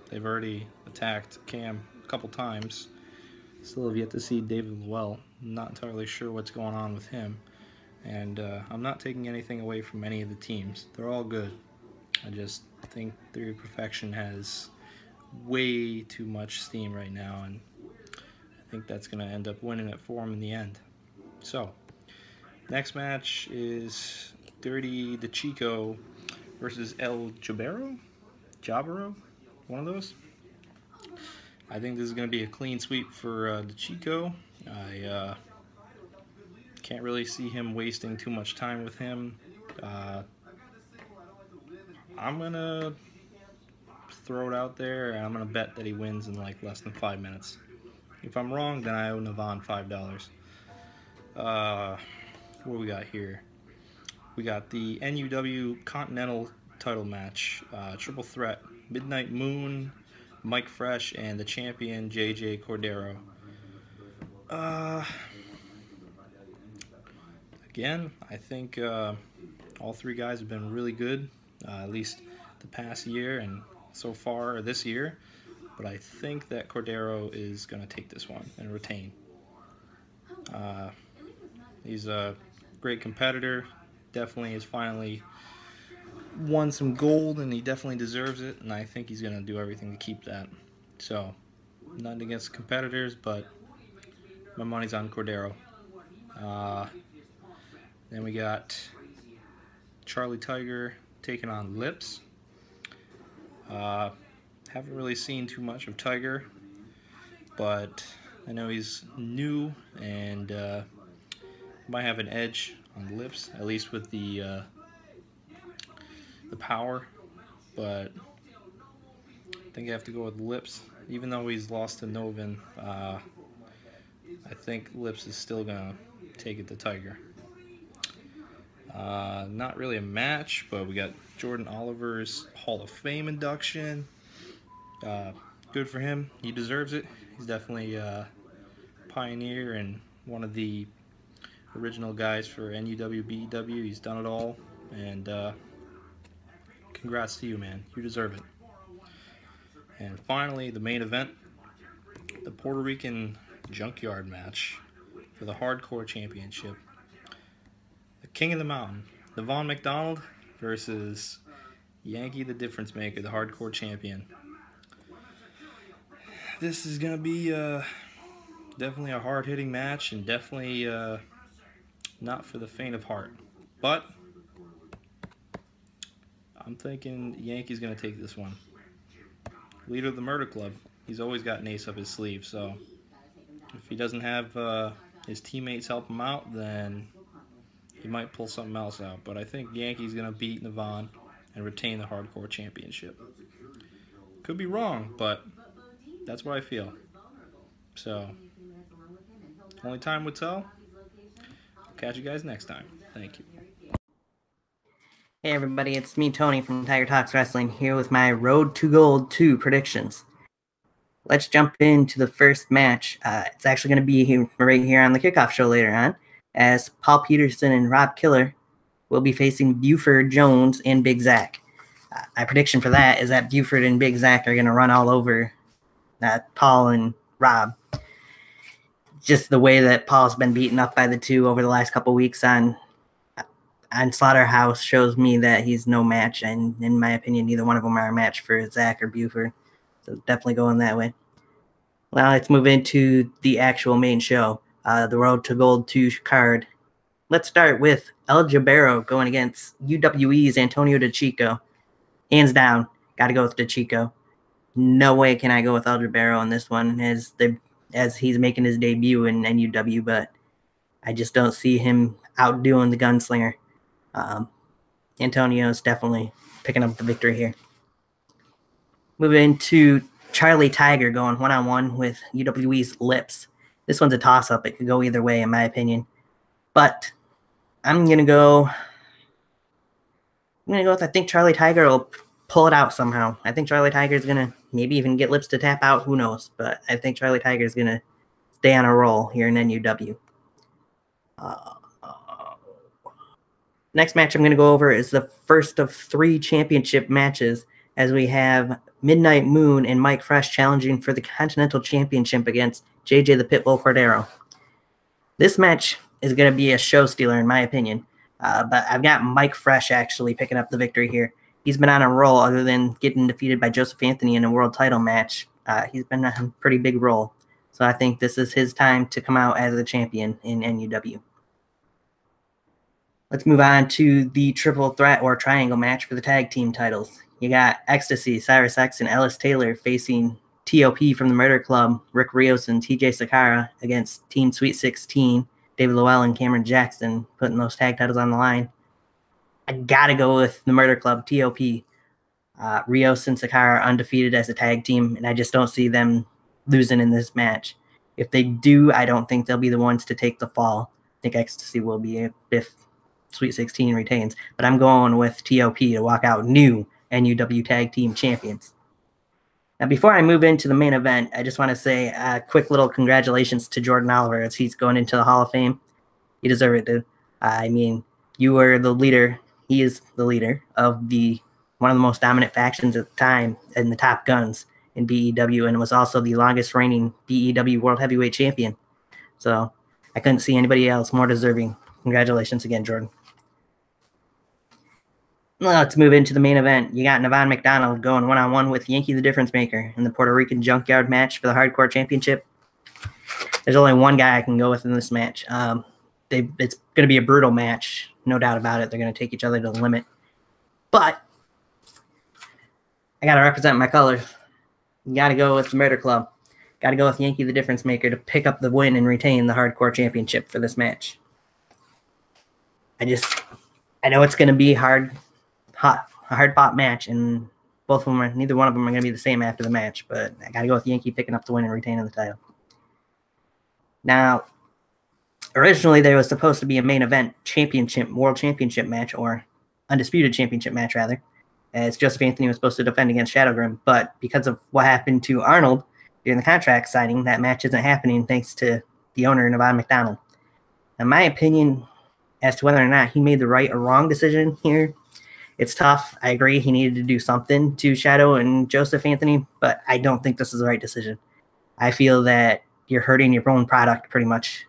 they've already attacked Cam a couple times. Still have yet to see David Lowell. I'm not entirely sure what's going on with him, and I'm not taking anything away from any of the teams. They're all good. I just think Theory of Perfection has way too much steam right now, and I think that's going to end up winning it for him in the end. So, next match is Dirty DeChico versus El Jabero? One of those. I think this is going to be a clean sweep for DeChico. I can't really see him wasting too much time with him. I'm going to throw it out there, and I'm going to bet that he wins in like less than 5 minutes. If I'm wrong, then I owe Nevon $5. What we got here? We got the NUW Continental title match, triple threat, Midnight Moon, Mike Fresh, and the champion JJ Cordero. Again, I think all three guys have been really good, at least the past year and so far this year. But I think that Cordero is going to take this one and retain. He's a great competitor. Definitely has finally won some gold, and he definitely deserves it. And I think he's going to do everything to keep that. So, nothing against competitors, but my money's on Cordero. Then we got Charlie Tiger taking on Lips. Haven't really seen too much of Tiger, but I know he's new and might have an edge on Lips, at least with the power. But I think I have to go with Lips, even though he's lost to Nevon. I think Lips is still gonna take it to Tiger. Not really a match, but we got Jordan Oliver's Hall of Fame induction. Good for him. He deserves it. He's definitely a pioneer and one of the original guys for NUW, BEW. He's done it all, and congrats to you, man. You deserve it. And finally, the main event, the Puerto Rican Junkyard match for the Hardcore Championship. The King of the Mountain, Nevon McDonald versus Yankee the Difference Maker, the Hardcore Champion. This is going to be definitely a hard-hitting match, and definitely not for the faint of heart. But I'm thinking Yankee's going to take this one. Leader of the Murder Club. He's always got an ace up his sleeve, so if he doesn't have his teammates help him out, then he might pull something else out. But I think Yankee's going to beat Nevon and retain the Hardcore Championship. Could be wrong, but that's what I feel. So, only time would tell. I'll catch you guys next time. Thank you. Hey everybody, it's me, Tony from Tiger Talks Wrestling, here with my Road to Gold 2 predictions. Let's jump into the first match. It's actually going to be right here on the kickoff show later on, as Paul Peterson and Rob Killa will be facing BUFORD Jones and Big Zach. My prediction for that is that BUFORD and Big Zach are going to run all over Paul and Rob. Just the way that Paul's been beaten up by the two over the last couple weeks on Slaughterhouse shows me that he's no match, and in my opinion, neither one of them are a match for Zach or Buford. So definitely going that way. Well, let's move into the actual main show, the Road to Gold 2 card. Let's start with El Jabero going against UWE's Antonio DeChico. Hands down, got to go with DeChico. No way can I go with El Jabero on this one, as he's making his debut in NUW, but I just don't see him outdoing the gunslinger. Antonio's definitely picking up the victory here. Moving to Charlie Tiger going one-on-one with UWE's Lips. This one's a toss-up. It could go either way, in my opinion. But I'm going to go with, I think Charlie Tiger will pull it out somehow. I think Charlie Tiger's going to maybe even get Lips to tap out. Who knows? But I think Charlie Tiger's going to stay on a roll here in NUW. Next match I'm going to go over is the first of 3 championship matches, as we have Midnight Moon and Mike Fresh challenging for the Continental Championship against JJ the Pitbull Cordero. This match is going to be a show stealer, in my opinion, but I've got Mike Fresh actually picking up the victory here. He's been on a roll other than getting defeated by Joseph Anthony in a world title match. He's been on a pretty big roll, so I think this is his time to come out as a champion in NUW. Let's move on to the triple threat or triangle match for the tag team titles. You got Ecstasy, Cyrus X, and Ellis Taylor facing TOP from the Murder Club, Rick Rios and TJ Sakara, against Team Sweet 16, David Lowell and Cameron Jackson, putting those tag titles on the line. I gotta go with the Murder Club, TOP. Rios and Sakara are undefeated as a tag team, and I just don't see them losing in this match. If they do, I don't think they'll be the ones to take the fall. I think Ecstasy will be if Sweet 16 retains. But I'm going with TOP to walk out new NUW Tag Team Champions. Now, before I move into the main event, I just want to say a quick little congratulations to Jordan Oliver as he's going into the Hall of Fame. He deserved it, dude. I mean, you were the leader. He is the leader of one of the most dominant factions at the time in the Top Guns in BEW, and was also the longest reigning BEW World Heavyweight Champion. So I couldn't see anybody else more deserving. Congratulations again, Jordan. Let's move into the main event. You got Nevon McDonald going one-on-one with Yankee the Difference Maker in the Puerto Rican Junkyard match for the Hardcore Championship. There's only one guy I can go with in this match. It's going to be a brutal match, no doubt about it. They're going to take each other to the limit. But I got to represent my colors. You got to go with the Murder Club. Got to go with Yankee the Difference Maker to pick up the win and retain the Hardcore Championship for this match. I know it's going to be a hard-fought match, and neither one of them are going to be the same after the match, but I got to go with Yankee picking up the win and retaining the title. Now, originally there was supposed to be a main event world championship match, or undisputed championship match, rather, as Joseph Anthony was supposed to defend against Shadowgrim, but because of what happened to Arnold during the contract signing, that match isn't happening thanks to the owner, Nevon McDonald. In my opinion, as to whether or not he made the right or wrong decision here, it's tough. I agree he needed to do something to Shadow and Joseph Anthony, but I don't think this is the right decision. I feel that you're hurting your own product pretty much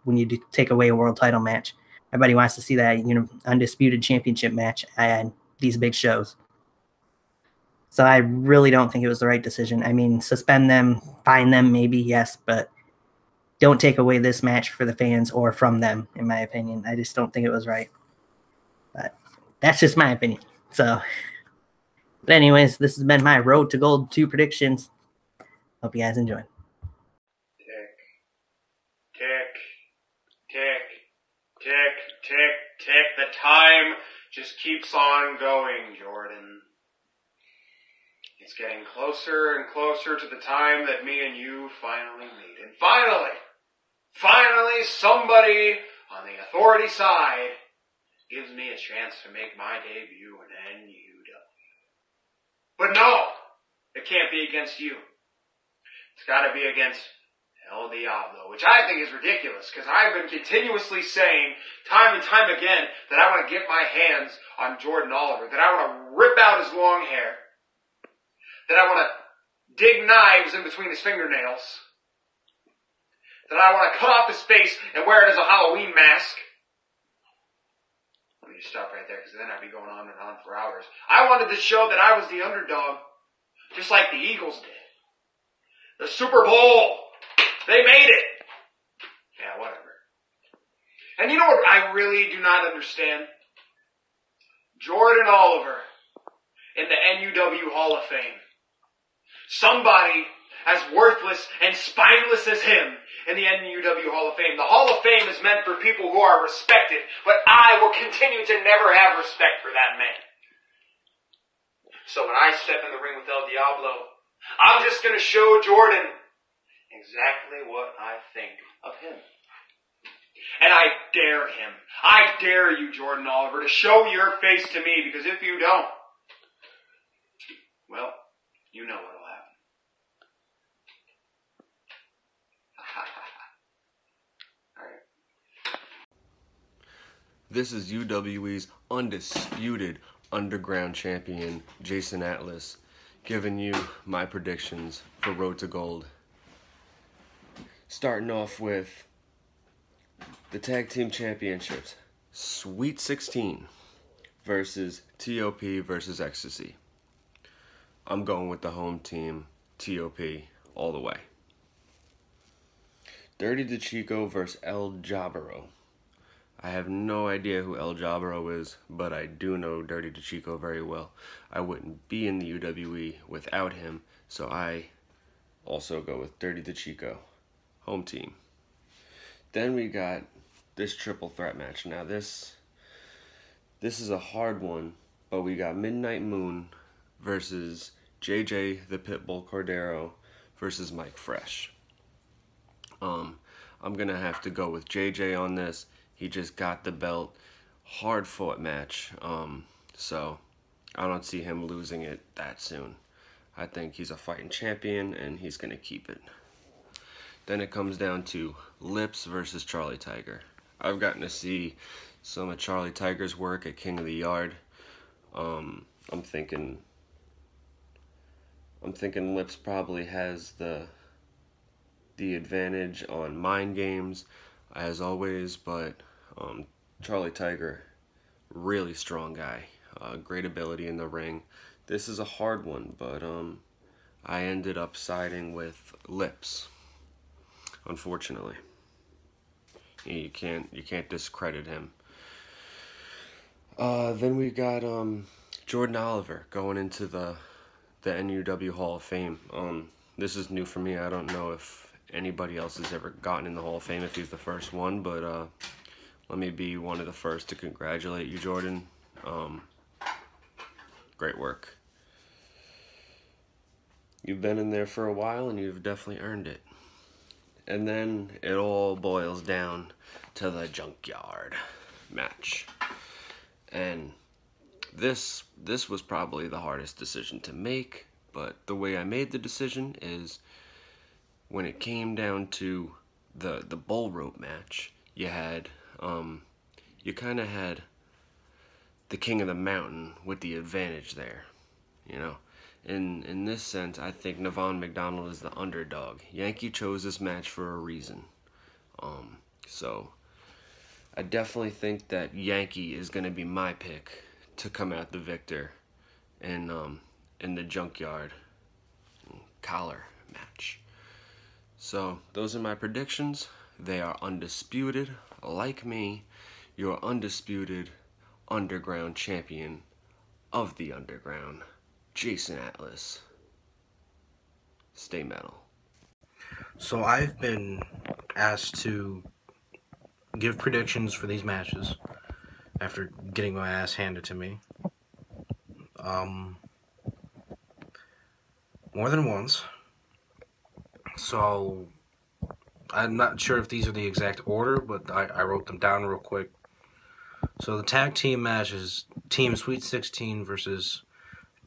when you take away a world title match. Everybody wants to see that undisputed championship match at these big shows. So I really don't think it was the right decision. I mean, suspend them, fine them, maybe, yes, but don't take away this match for the fans or from them, in my opinion. I just don't think it was right. But that's just my opinion. But anyways, this has been my Road to Gold 2 predictions. Hope you guys enjoy. Tick. The time just keeps on going, Jordan. It's getting closer and closer to the time that me and you finally meet. And finally, somebody on the authority side gives me a chance to make my debut in NUW. But no, it can't be against you. It's got to be against El Diablo, which I think is ridiculous, because I've been continuously saying time and time again that I want to get my hands on Jordan Oliver, that I want to rip out his long hair, that I want to dig knives in between his fingernails, that I want to cut off his face and wear it as a Halloween mask. Let me just stop right there, because then I'd be going on and on for hours. I wanted to show that I was the underdog, just like the Eagles did. The Super Bowl. They made it. Yeah, whatever. And you know what I really do not understand? Jordan Oliver in the NUW Hall of Fame. Somebody as worthless and spineless as him in the NUW Hall of Fame. The Hall of Fame is meant for people who are respected, but I will continue to never have respect for that man. So when I step in the ring with El Diablo, I'm just going to show Jordan exactly what I think of him. And I dare him. I dare you, Jordan Oliver, to show your face to me, because if you don't, well, you know what'll happen. All right. This is UWE's undisputed underground champion, Jason Atlas, giving you my predictions for Road to Gold. Starting off with the Tag Team Championships, Sweet 16 versus TOP versus Ecstasy. I'm going with the home team, TOP, all the way. Dirty DeChico versus El Jabaro. I have no idea who El Jabaro is, but I do know Dirty DeChico very well. I wouldn't be in the UWE without him, so I also go with Dirty DeChico. Home team. Then we got this triple threat match. Now this is a hard one, but we got Midnight Moon versus JJ the Pitbull Cordero versus Mike Fresh. I'm gonna have to go with JJ on this. He just got the belt. Hard fought match. So I don't see him losing it that soon. I think he's a fighting champion and he's gonna keep it. Then it comes down to Lips versus Charlie Tiger. I've gotten to see some of Charlie Tiger's work at King of the Yard. I'm thinking Lips probably has the advantage on mind games as always, but Charlie Tiger, really strong guy, great ability in the ring. This is a hard one, but I ended up siding with Lips. Unfortunately, you can't discredit him. Then we got Jordan Oliver going into the NUW Hall of Fame. This is new for me. I don't know if anybody else has ever gotten in the Hall of Fame, if he's the first one, but let me be one of the first to congratulate you, Jordan. Great work. You've been in there for a while and you've definitely earned it. And then it all boils down to the Junkyard match. And this was probably the hardest decision to make, but the way I made the decision is when it came down to the bull rope match, you had you kind of had the King of the Mountain with the advantage there, you know. In this sense, I think Nevon McDonald is the underdog. Yankee chose this match for a reason. So I definitely think that Yankee is going to be my pick to come out the victor in the Junkyard collar match. So those are my predictions. They are undisputed. Like me, your undisputed underground champion of the underground, Jason Atlas. Stay metal. So I've been asked to give predictions for these matches after getting my ass handed to me. More than once. So I'm not sure if these are the exact order, but I wrote them down real quick. So the tag team match is Team Sweet 16 versus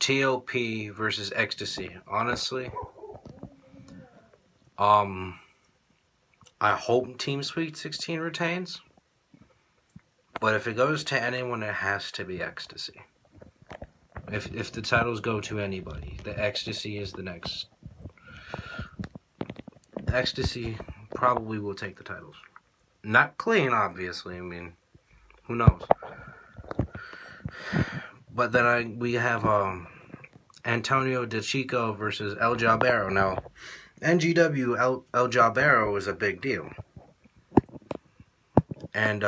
TOP versus Ecstasy. Honestly, I hope Team Sweet 16 retains, but if it goes to anyone, it has to be Ecstasy. If the titles go to anybody, the Ecstasy is the next. Ecstasy probably will take the titles. Not clean, obviously. I mean, who knows? But then we have Antonio DeChico versus El Jabero. Now, NGW El Jabero is a big deal. And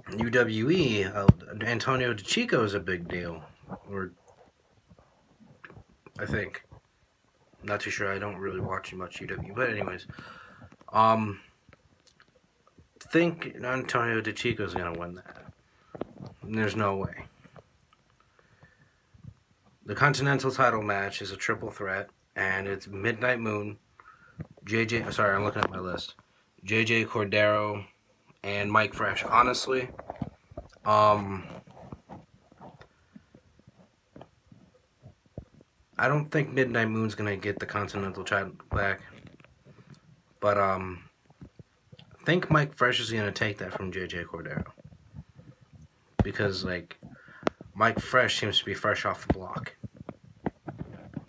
UWE Antonio DeChico is a big deal. Or I think. Not too sure. I don't really watch much UW. But anyways, think Antonio DeChico is gonna win that. There's no way. The Continental title match is a triple threat, and it's Midnight Moon, sorry, I'm looking at my list. JJ Cordero and Mike Fresh. Honestly, I don't think Midnight Moon's gonna get the Continental title back, but I think Mike Fresh is gonna take that from JJ Cordero, because like Mike Fresh seems to be fresh off the block.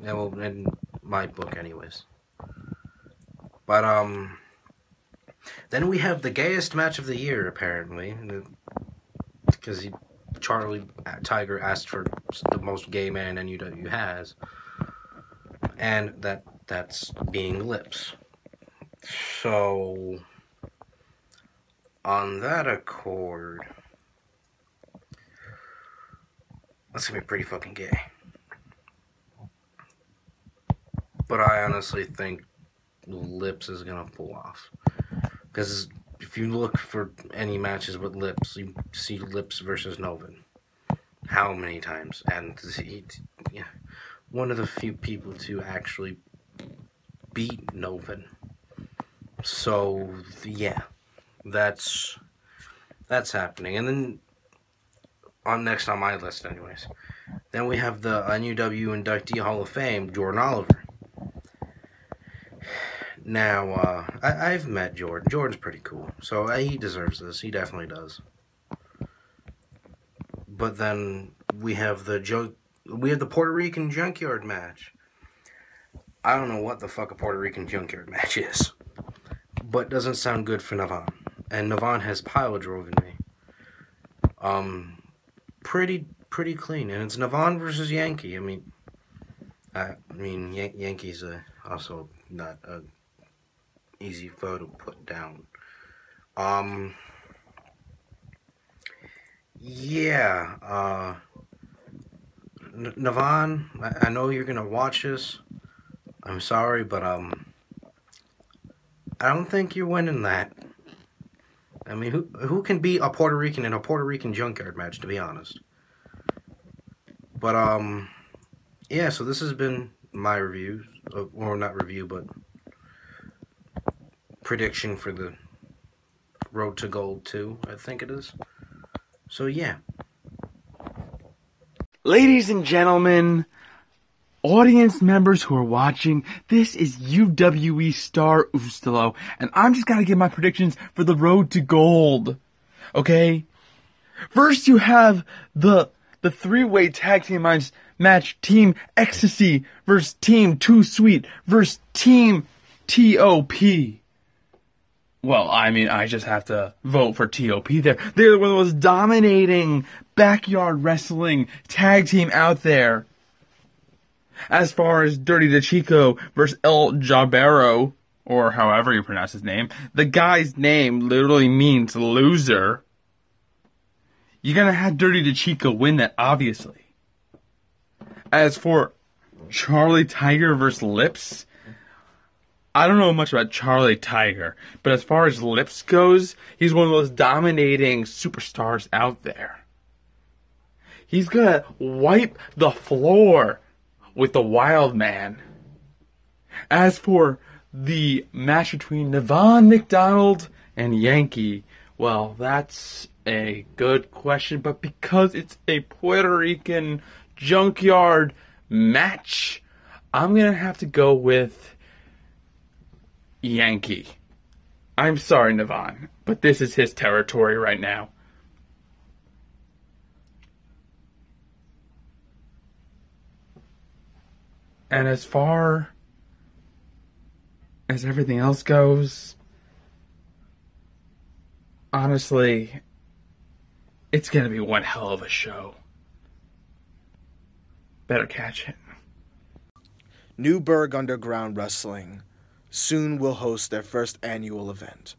Yeah, well, in my book, anyways. But then we have the gayest match of the year, apparently, because Charlie Tiger asked for the most gay man NUW has, and that's being Lips. So on that accord, that's gonna be pretty fucking gay. But I honestly think Lips is gonna pull off, because if you look for any matches with Lips, you see Lips versus Novin. How many times? And yeah, one of the few people to actually beat Novin. So yeah, that's happening. And then next on my list, anyways. Then we have the NUW Inductee Hall of Fame, Jordan Oliver. Now, I've met Jordan. Jordan's pretty cool, so he deserves this. He definitely does. But then we have the Puerto Rican junkyard match. I don't know what the fuck a Puerto Rican junkyard match is, but doesn't sound good for Nevon. And Nevon has pile driven me. Pretty clean, and it's Nevon versus Yankee. I mean, Yankee's also not a easy foe to put down. Yeah. Nevon, I know you're gonna watch this. I'm sorry, but I don't think you're winning that. I mean, who can beat a Puerto Rican in a Puerto Rican junkyard match, to be honest? But, yeah, so this has been my review, or not review, but prediction for the Road to Gold 2, I think it is. So, yeah. Ladies and gentlemen, audience members who are watching, this is UWE Star Ustalo, and I'm just gotta give my predictions for the Road to Gold. Okay? First you have the three-way tag team match, Team Ecstasy versus Team Too Sweet versus Team TOP. Well, I mean, I just have to vote for TOP there. They're one of the most dominating backyard wrestling tag team out there. As far as Dirty DeChico versus El Jabero, or however you pronounce his name, the guy's name literally means loser. You're gonna have Dirty DeChico win that, obviously. As for Charlie Tiger versus Lips, I don't know much about Charlie Tiger, but as far as Lips goes, he's one of those dominating superstars out there. He's gonna wipe the floor with the Wild Man. As for the match between Nevon McDonald and Yankee, well, that's a good question, but because it's a Puerto Rican junkyard match, I'm gonna have to go with Yankee. I'm sorry, Nevon, but this is his territory right now. And as far as everything else goes, honestly, it's gonna be one hell of a show. Better catch it. Newburgh Underground Wrestling soon will host their first annual event,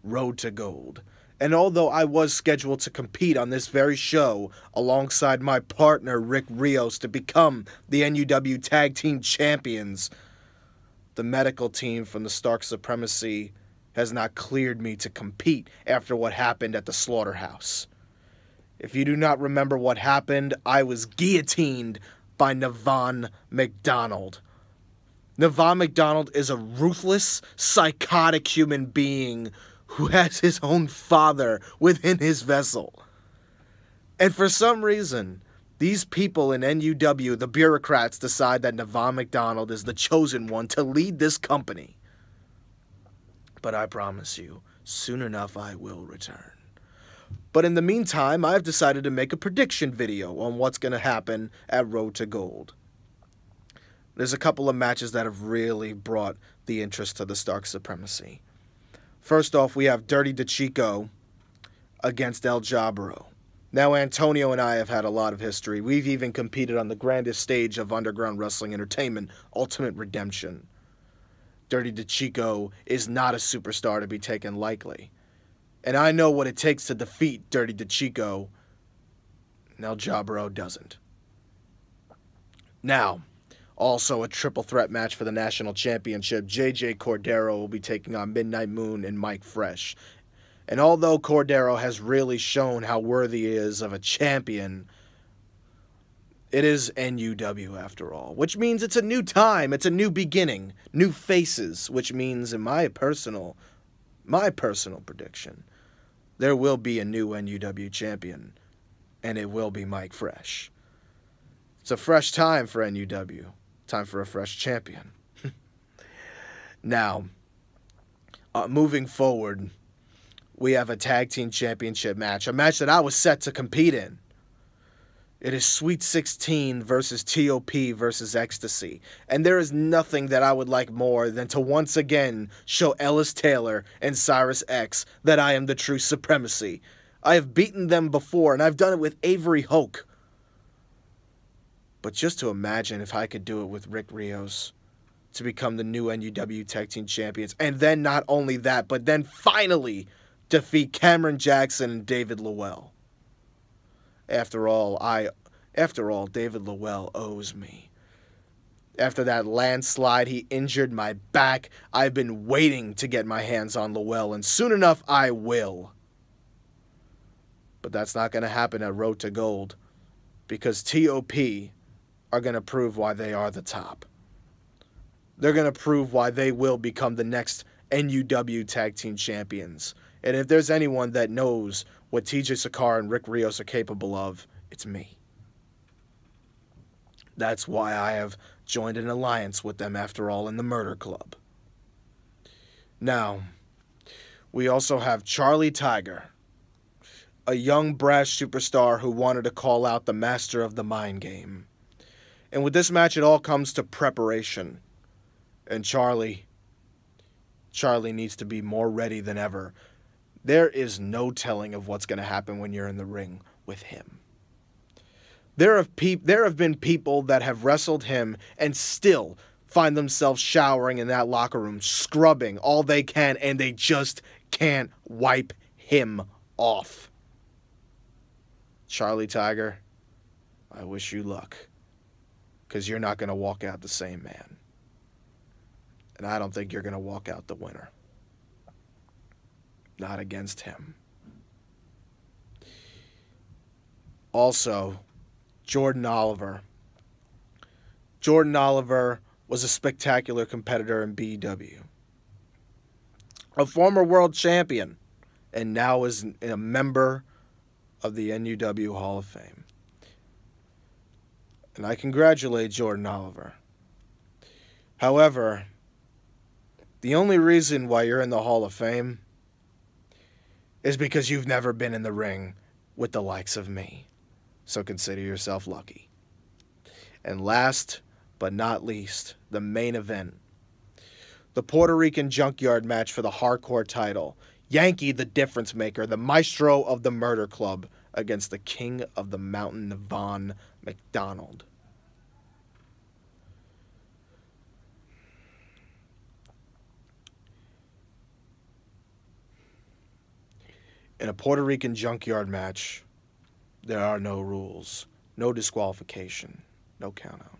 Road to Gold. And although I was scheduled to compete on this very show alongside my partner Rick Rios to become the NUW Tag Team Champions, the medical team from the Stark Supremacy has not cleared me to compete after what happened at the Slaughterhouse. If you do not remember what happened, I was guillotined by Nevon McDonald. Nevon McDonald is a ruthless, psychotic human being who has his own father within his vessel. And for some reason, these people in NUW, the bureaucrats, decide that Nevon McDonald is the chosen one to lead this company. But I promise you, soon enough I will return. But in the meantime, I've decided to make a prediction video on what's going to happen at Road to Gold. There's a couple of matches that have really brought the interest to the Stark Supremacy. First off, we have Dirty DeChico against El Jabero. Now, Antonio and I have had a lot of history. We've even competed on the grandest stage of underground wrestling entertainment, Ultimate Redemption. Dirty DeChico is not a superstar to be taken lightly. And I know what it takes to defeat Dirty DeChico, and El Jabero doesn't. Now, also a triple threat match for the national championship. JJ Cordero will be taking on Midnight Moon and Mike Fresh. And although Cordero has really shown how worthy he is of a champion, It is NUW after all, which means it's a new time, it's a new beginning, new faces, which means in my personal prediction, there will be a new NUW champion, and it will be Mike Fresh. It's a fresh time for NUW, time for a fresh champion. Now, moving forward, we have a tag team championship match, a match that I was set to compete in. It is Sweet 16 versus TOP versus Ecstasy. And there is nothing that I would like more than to once again show Ellis Taylor and Cyrus X that I am the true supremacy. I have beaten them before, and I've done it with Avery Hoke. But just to imagine if I could do it with Rick Rios to become the new NUW Tag Team Champions. And then not only that, but then finally defeat Cameron Jackson and David Lowell. After all, David Lowell owes me. After that landslide, he injured my back. I've been waiting to get my hands on Lowell, and soon enough, I will. But that's not going to happen at Road to Gold, because TOP are going to prove why they are the top. They're going to prove why they will become the next NUW Tag Team Champions. And if there's anyone that knows what TJ Sakar and Rick Rios are capable of, it's me. That's why I have joined an alliance with them, after all, in the Murder Club. Now, we also have Charlie Tiger, a young brash superstar who wanted to call out the master of the mind game. And with this match, it all comes to preparation. And Charlie needs to be more ready than ever. There is no telling of what's going to happen when you're in the ring with him. There have been people that have wrestled him and still find themselves showering in that locker room, scrubbing all they can, and they just can't wipe him off. Charlie Tiger, I wish you luck, because you're not going to walk out the same man. And I don't think you're going to walk out the winner. Not against him. Also, Jordan Oliver. Jordan Oliver was a spectacular competitor in BEW. A former world champion, and now is a member of the NUW Hall of Fame. And I congratulate Jordan Oliver. However, the only reason why you're in the Hall of Fame is because you've never been in the ring with the likes of me. So consider yourself lucky. And last but not least, the main event. The Puerto Rican Junkyard match for the hardcore title. Yankee the Difference Maker, the maestro of the Murder Club, against the King of the Mountain, Nevon McDonald. In a Puerto Rican Junkyard match, there are no rules, no disqualification, no countout.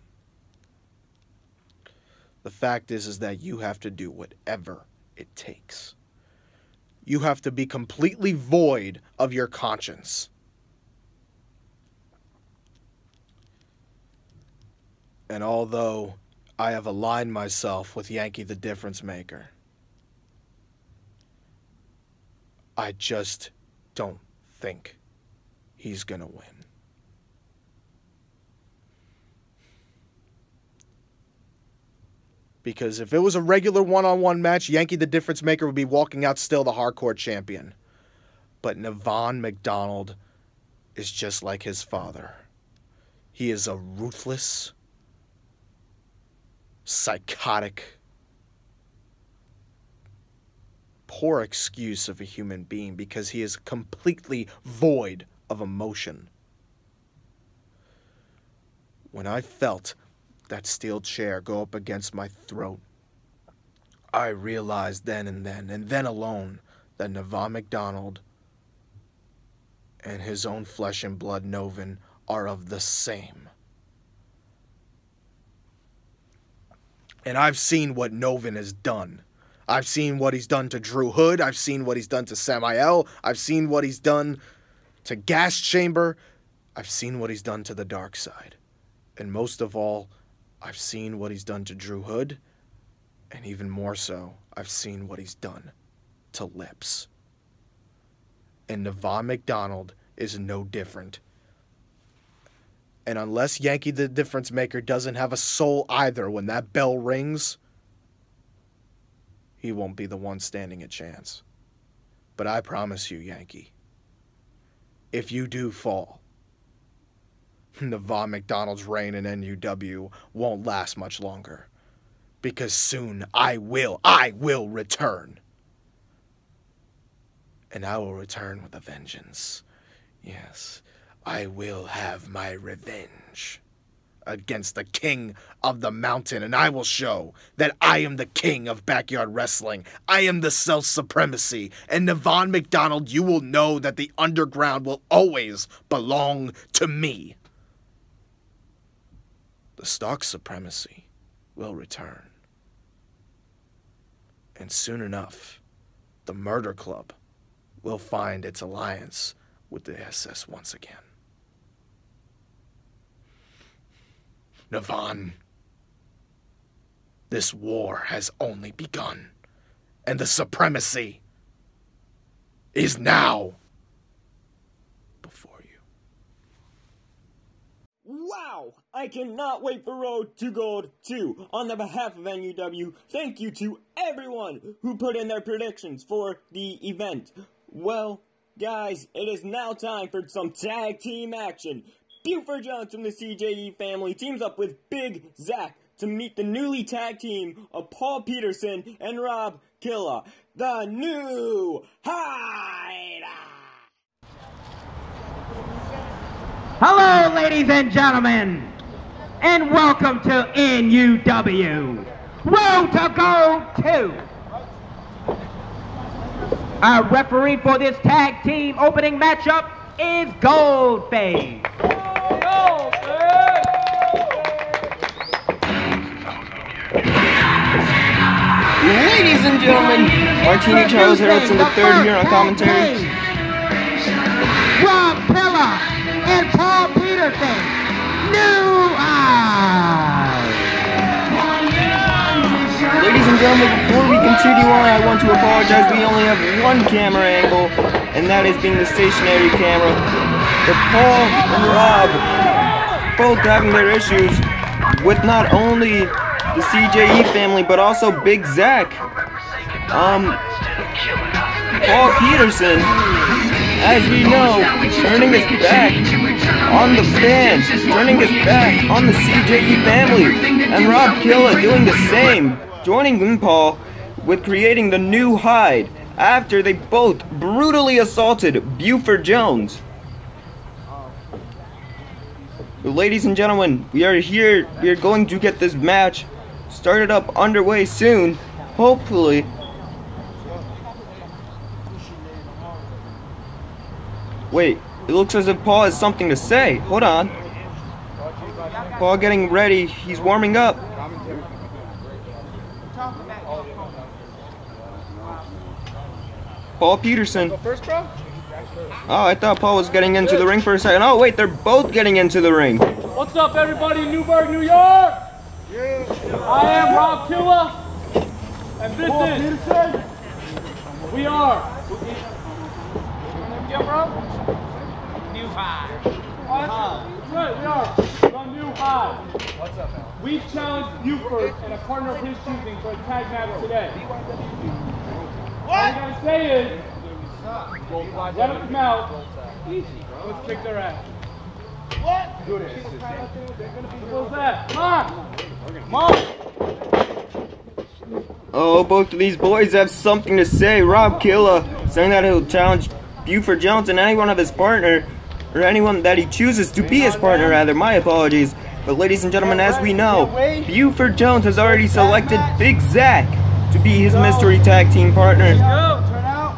The fact is that you have to do whatever it takes. You have to be completely void of your conscience. And although I have aligned myself with Yankee the Difference Maker, I just don't think he's gonna win. Because if it was a regular one-on-one match, Yankee the Difference Maker would be walking out still the hardcore champion. But Nevon McDonald is just like his father. He is a ruthless, psychotic, poor excuse of a human being because he is completely void of emotion. When I felt that steel chair go up against my throat, I realized then and then alone, that Nevon McDonald and his own flesh and blood Novin are of the same. And I've seen what Novin has done. I've seen what he's done to Drew Hood. I've seen what he's done to Samael. I've seen what he's done to Gas Chamber. I've seen what he's done to the dark side. And most of all, I've seen what he's done to Drew Hood, and even more so, I've seen what he's done to Lips. And Nevon McDonald is no different. And unless Yankee the Difference Maker doesn't have a soul either when that bell rings, he won't be the one standing a chance. But I promise you, Yankee, if you do fall, Nevon McDonald's reign in NUW won't last much longer. Because soon I will return. And I will return with a vengeance. Yes, I will have my revenge against the king of the mountain, and I will show that I am the king of backyard wrestling. I am the self-supremacy, and Nevon McDonald, you will know that the underground will always belong to me. The stock supremacy will return. And soon enough, the Murder Club will find its alliance with the SS once again. Nevon, this war has only begun, and the supremacy is now before you. Wow! I cannot wait for Road to Gold 2. On the behalf of NUW, thank you to everyone who put in their predictions for the event. Well, guys, it is now time for some tag team action. BUFORD Jones from the CJE Family teams up with Big Zach to meet the newly tag team of Paul Peterson and Rob Killa, the new HYDE! Hello, ladies and gentlemen, and welcome to NUW Road to Gold 2. Our referee for this tag team opening matchup is Goldface. Ladies and gentlemen, Martini Charles Haroldson III here on commentary. Rob Killa and Paul Peterson, new HYDE. Ladies and gentlemen, before we continue on, I want to apologize. We only have one camera angle, and that is being the stationary camera. But Paul and Rob both having their issues with not only the CJE family, but also Big Zach. Paul Peterson, as we know, turning his back on the fans, turning his back on the CJE family, and Rob Killa doing the same, joining them, Paul, with creating the new HYDE after they both brutally assaulted BUFORD Jones. Ladies and gentlemen, we are here. We are going to get this match started up underway soon, hopefully. Wait, it looks as if Paul has something to say. Hold on. Paul getting ready. He's warming up. Paul Peterson. Oh, I thought Paul was getting into the ring for a second. Oh, wait, they're both getting into the ring. What's up, everybody in Newburgh, New York? I am Rob Killa, and this Paul is Peterson. We are. Yeah, bro. New HYDE. That's right, we are the new HYDE. What's up, man? We challenged Buford and a partner of his choosing for a tag match today. What? All we gotta say is, let them come out. Easy. Let's kick their ass. What? Do this. What's that? Come on. Come on. Oh, both of these boys have something to say. Rob Killa saying that he'll challenge BUFORD Jones and anyone of his partner, or anyone that he chooses to be his partner, rather. My apologies. But ladies and gentlemen, as we know, BUFORD Jones has already selected Big Zach to be his mystery tag team partner. Turn out.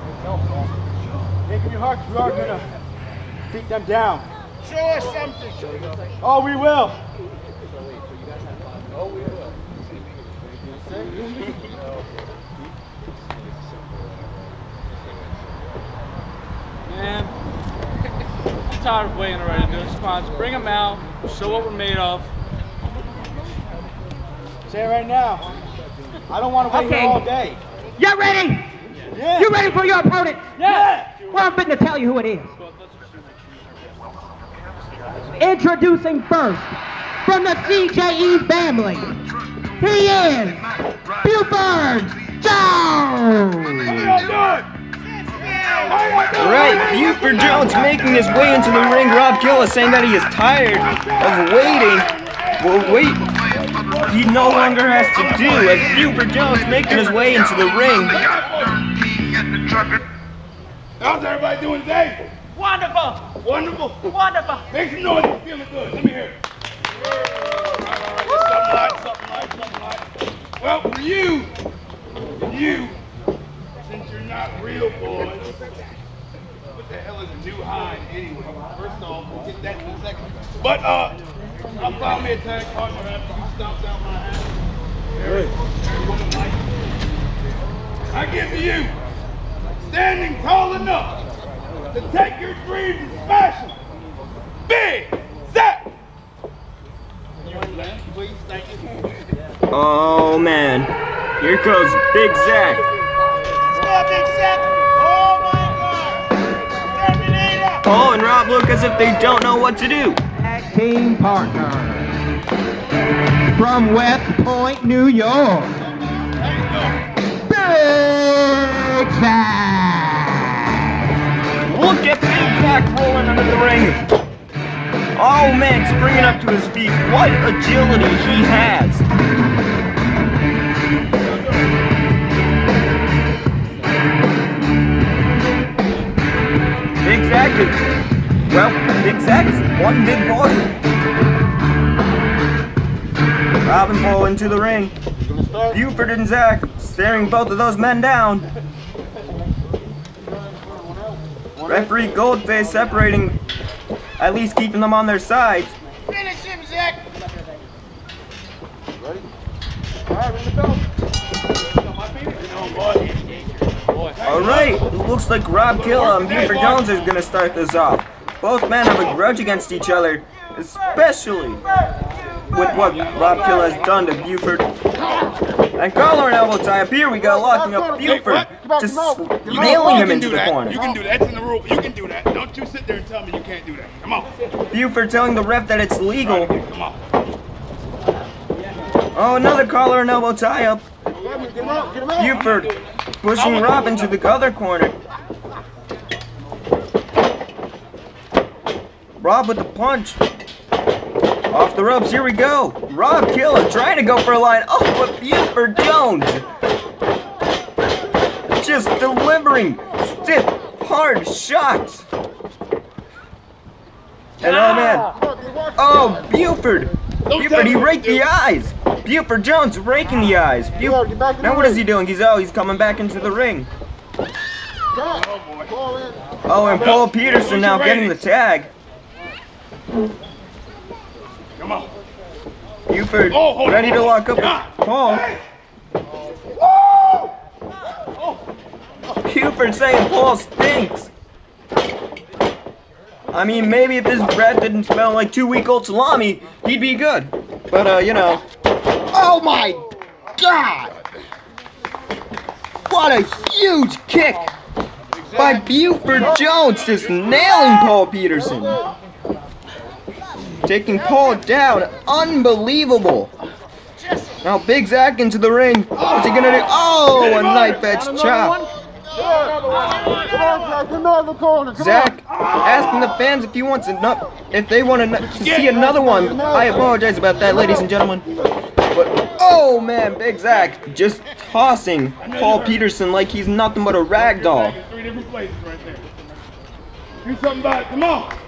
Make your heart, you are gonna beat them down. Show us something. Oh, we will. Oh, we will. Man, I'm tired of waiting already, dude. Come on, just bring them out. Show what we're made of. Say it right now. I don't want to wait here all day. You ready? Yeah. You ready for your opponent? Yeah. Well, I'm fitting to tell you who it is. Introducing first, from the CJE family, he is BUFORD JONES! Right, BUFORD Jones making his way into the ring. Rob Killa saying that he is tired of waiting. Well, wait, he no longer has to do as BUFORD Jones making his way into the ring. How's everybody doing today? Wonderful! Wonderful? Wonderful! Make some noise if you're feeling good. Let me hear it. Something light. Well, for you, since you're not real boys, what the hell is a new high anyway? First off, we'll get that in a second. But, I found me a tag partner after you stomped out my ass. Very woman like. I give to you, standing tall enough to take your dreams and smash them. Big Zach! Please, thank you. Oh man, here goes Big Zach. Let's go, Big Zach! Oh my God! Terminator! Paul and Rob look as if they don't know what to do. Tag team partner from West Point, New York, Big Zach! Look at Big Zach rolling under the ring. Oh man, springing up to his feet. What agility he has. Big Zach is one big boy. Rob and Paul into the ring. BUFORD and Zach staring both of those men down. Referee Goldface separating, at least keeping them on their sides. Finish him, Zach! Ready? Alright, ready to go. Alright, it looks like Rob Killa and BUFORD Jones are going to start this off. Both men have a grudge against each other, especially with what Rob Killa has done to BUFORD. And collar and elbow tie up. Here we go, locking up BUFORD, just nailing him into the corner. You can do that. It's in the rule. You can do that. Don't you sit there and tell me you can't do that. Come on. BUFORD telling the ref that it's legal. Come on. Oh, another collar and elbow tie up. BUFORD pushing Rob into the other corner. Rob with the punch. Off the ropes, here we go. Rob Killa trying to go for a line. Oh, but BUFORD Jones just delivering stiff, hard shots. And oh man. Oh, BUFORD, he raked the eyes. BUFORD Jones raking the eyes. Now what is he doing? He's coming back into the ring. Oh, and Paul Peterson now getting the tag. Come on. BUFORD ready to lock up with Paul. BUFORD saying Paul stinks. I mean, maybe if his breath didn't smell like 2-week-old salami, he'd be good. But, you know. Oh my God! What a huge kick by BUFORD Jones, just nailing Paul Peterson. Taking Paul down. Unbelievable. Now Big Zach into the ring. What's he gonna do? Oh, a knife edge chop. Zach asking the fans if he wants if they want to see another one. I apologize about that, ladies and gentlemen. But oh man, Big Zach just tossing Paul Peterson like he's nothing but a rag doll. 3 different places right there. Do something about it. Come on.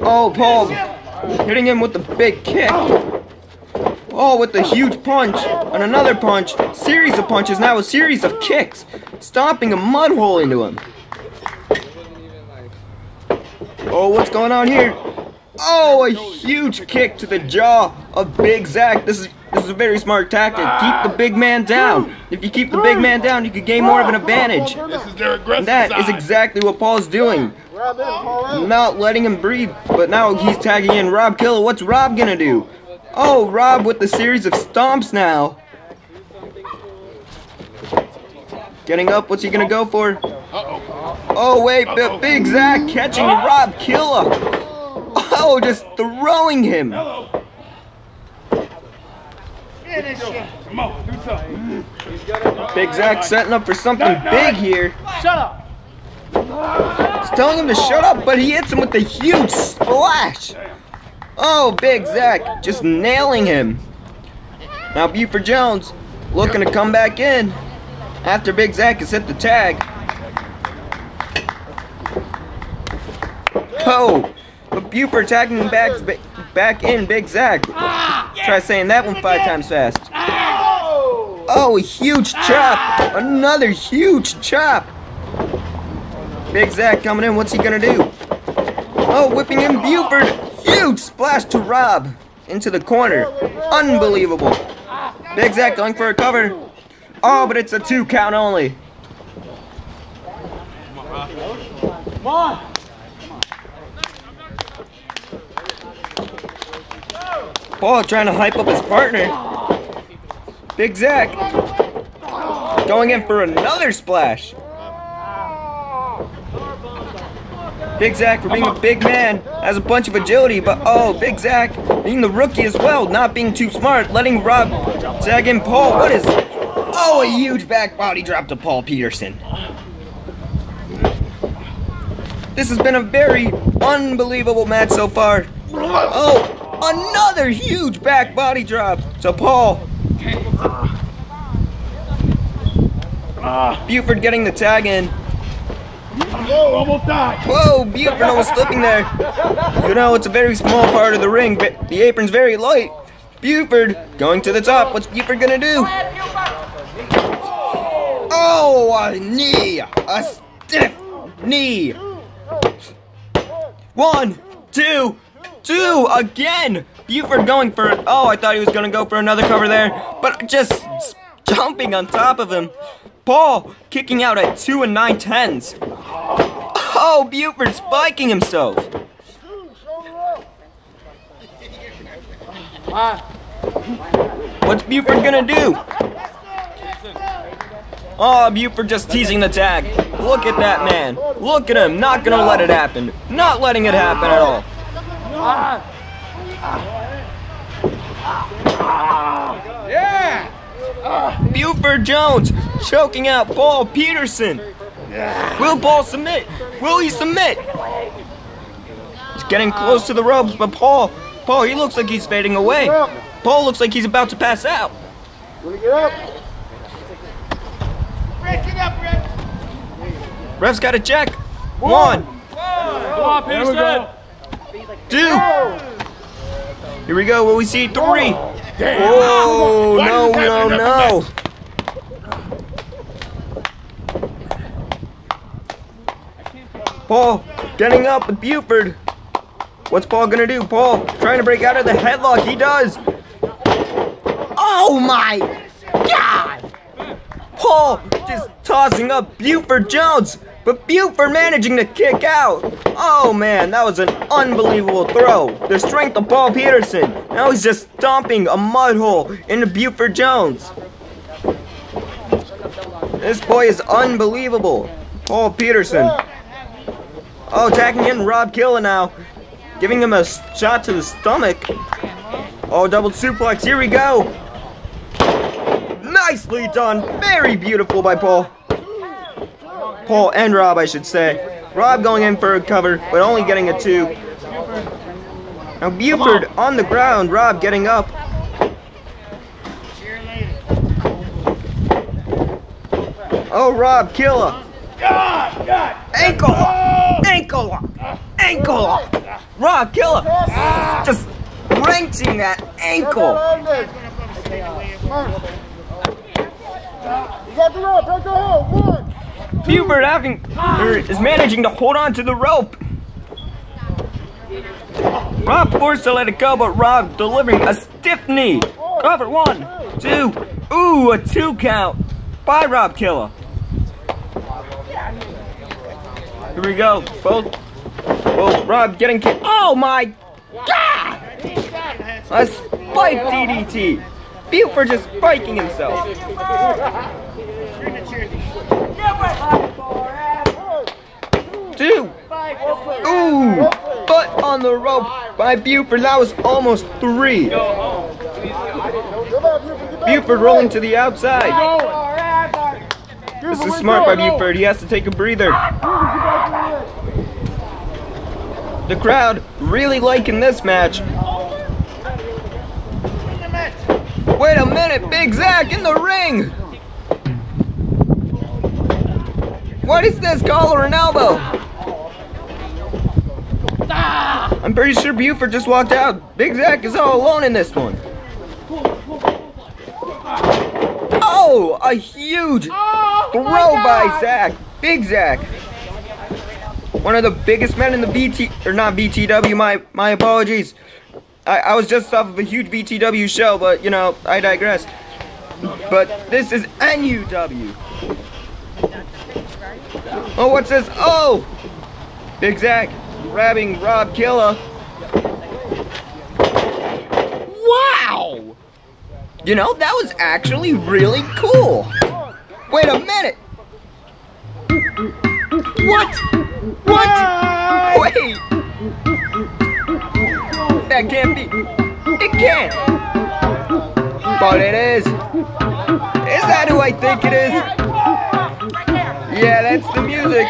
Oh, Paul hitting him with the big kick. Oh, with the huge punch and another punch. Series of punches, now a series of kicks. Stomping a mud hole into him. Oh, what's going on here? Oh, a huge kick to the jaw of Big Zach. This is a very smart tactic. Keep the big man down. If you keep the big man down, you could gain more of an advantage. This is their aggressive And that side. is exactly what Paul's doing. not letting him breathe, but now he's tagging in Rob Killa. What's Rob gonna do? Oh, Rob with the series of stomps now. Getting up, what's he gonna go for? Oh wait, Big Zach catching Rob Killa. Oh, just throwing him. Big Zach setting up for something big here. Shut up. He's telling him to shut up, but he hits him with a huge splash. Oh, Big Zach just nailing him. Now BUFORD Jones looking to come back in after Big Zach has hit the tag. Oh, but BUFORD tagging back in Big Zach. Try saying that one 5 times fast. Oh, a huge chop. Another huge chop. Big Zach coming in. What's he gonna do? Oh, whipping in BUFORD. Huge splash to Rob into the corner. Unbelievable. Big Zach going for a cover. Oh, but it's a 2 count only. Come on. Paul trying to hype up his partner. Big Zach going in for another splash. Big Zach for being a big man, has a bunch of agility, but oh, Big Zach being the rookie as well, not being too smart, letting Rob tag in Paul. What is... Oh, a huge back body drop to Paul Peterson. This has been a very unbelievable match so far. Oh, another huge back body drop to Paul. BUFORD getting the tag in. Whoa, almost died. Whoa, BUFORD almost slipping there. You know, it's a very small part of the ring, but the apron's very light. BUFORD going to the top. What's BUFORD gonna do? Oh, a knee. A stiff knee. 1, 2, 2 again. BUFORD going for it. Oh, I thought he was gonna go for another cover there, but just jumping on top of him. Paul kicking out at 2 9/10. Oh, BUFORD spiking himself. What's BUFORD gonna do? Oh, BUFORD just teasing the tag. Look at that man. Look at him. Not gonna let it happen. Not letting it happen at all. Yeah! BUFORD Jones choking out Paul Peterson. Will Paul submit? Will he submit? He's getting close to the ropes, but Paul, he looks like he's fading away. Paul looks like he's about to pass out. Get up. Rick, get up, Rick. Ref's got to check. 1. Come on, Peterson. 2. Here we go. Will we see 3? Damn. Oh, no. Paul getting up with BUFORD. What's Paul gonna do? Paul trying to break out of the headlock. He does. Oh my God! Paul just tossing up BUFORD Jones, but BUFORD managing to kick out. Oh man, that was an unbelievable throw. The strength of Paul Peterson. Now he's just stomping a mud hole into BUFORD Jones. This boy is unbelievable. Paul Peterson. Oh, tagging in Rob Killa now. Giving him a shot to the stomach. Oh, double suplex. Here we go. Nicely done. Very beautiful by Paul. Paul and Rob, I should say. Rob going in for a cover, but only getting a 2. Now BUFORD on the ground. Rob getting up. Oh, Rob Killa. Ankle lock. Ankle lock. Ankle lock. Rob Killa just wrenching that ankle. BUFORD is managing to hold on to the rope. Rob forced to let it go, but Rob delivering a stiff knee. Cover 1, 2. Ooh, a 2 count by Rob Killa. Here we go. Both Well, Rob getting kicked. Oh my God! A spike DDT. Buford just spiking himself. Two. Ooh, butt on the rope by Buford. That was almost 3. Buford rolling to the outside. This is smart by Buford. He has to take a breather. The crowd really liking this match. Wait a minute, Big Zach in the ring! What is this, collar and elbow? I'm pretty sure Buford just walked out. Big Zach is all alone in this one. Oh, a huge throw by Zach. Big Zach. One of the biggest men in the BTW, my apologies. I was just off of a huge BTW show, but, you know, I digress. But this is NUW. Oh, what's this? Oh! Big Zach grabbing Rob Killa. Wow! You know, that was actually really cool. Wait a minute. What? What? Wait. That can't be. It can't. But it is. Is that who I think it is? Yeah, that's the music.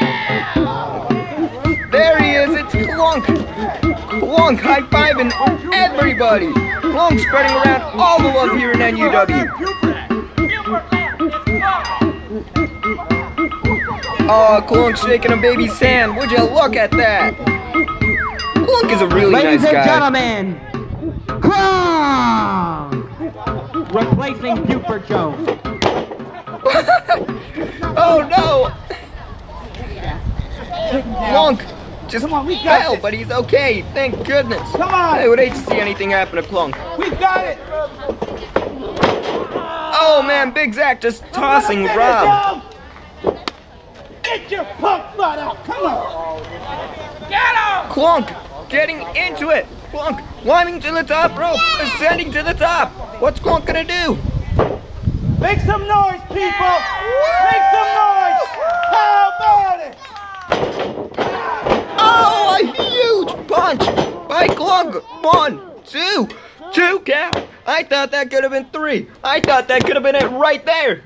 There he is. It's Clunk. Clunk high-fiving everybody. Clunk spreading around all the love here in NUW. Oh, Clunk shaking a baby's hand. Would you look at that? Clunk is a really nice guy. Ladies and gentlemen, Clunk! Replacing Buford Jones. Oh no! Clunk just fell, but he's okay. Thank goodness. Come on! I would hate to see anything happen to Clunk. We got it! Oh man, Big Zach just tossing Rob. Get your punk butt out! Come on! Get him! Clunk getting into it. Clunk climbing to the top rope, ascending to the top. What's Clunk gonna do? Make some noise, people! Make some noise! How about it? Oh, a huge punch by Clunk. 1, 2, 2 count. I thought that could have been 3. I thought that could have been it right there.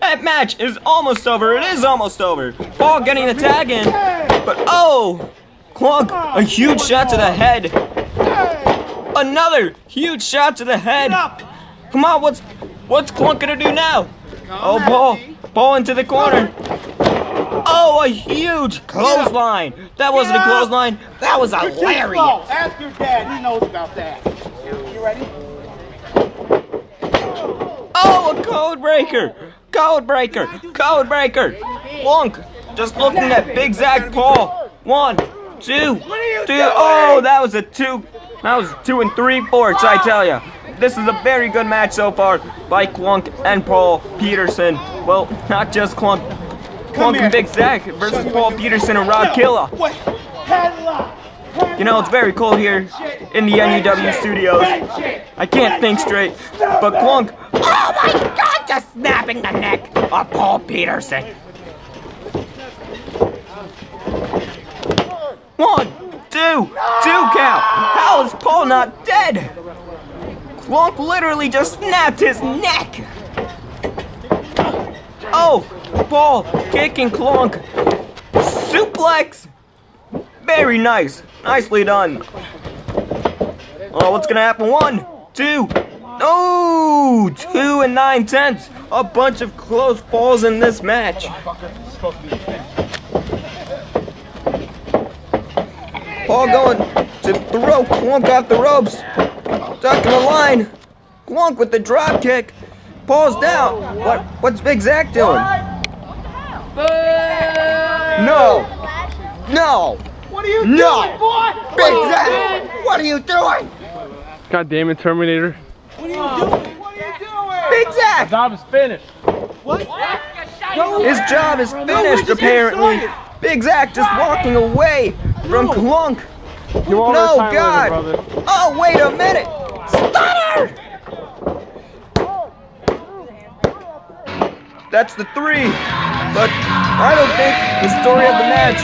That match is almost over. It is almost over. Paul getting the tag in, but oh, Clunk, a huge shot to the head. Another huge shot to the head. Come on, what's Clunk gonna do now? Oh, Paul into the corner. Oh, a huge clothesline. That wasn't a clothesline. That was hilarious. Ask your dad. He knows about that. You ready? Oh, a code breaker. Code breaker. Code breaker. Clunk just looking at Big Zach Paul. 1, 2, 2. Oh, that was a 2. That was 2 and 3/4, I tell ya. This is a very good match so far by Clunk and Paul Peterson. Well, not just Clunk. Clunk and Big Zach versus Paul Peterson and Rob Killa. You know, it's very cold here in the NUW studios. I can't think straight. But Clunk, oh my God, just snapping the neck of Paul Peterson. 1, 2, 2 count. How is Paul not dead? Clunk literally just snapped his neck. Oh, Paul kicking Clunk. Suplex. Very nice. Nicely done. Oh, what's gonna happen? 1, 2. Oh, 2 and 9/10. A bunch of close falls in this match. Paul going to throw Clunk off the ropes. Stuck in the line. Clunk with the drop kick. Paul's down. What's Big Zach doing? No. No. What are you doing, boy? Big Zach, what are you doing? God damn it, Terminator. What are you doing? What are you doing? Big Zach! The job is finished. What? His job is finished, apparently. Big Zach just walking away. from Clunk. You want No, our time God. later, brother. Oh, wait a minute. Stunner! That's the 3. But I don't think the story of the match,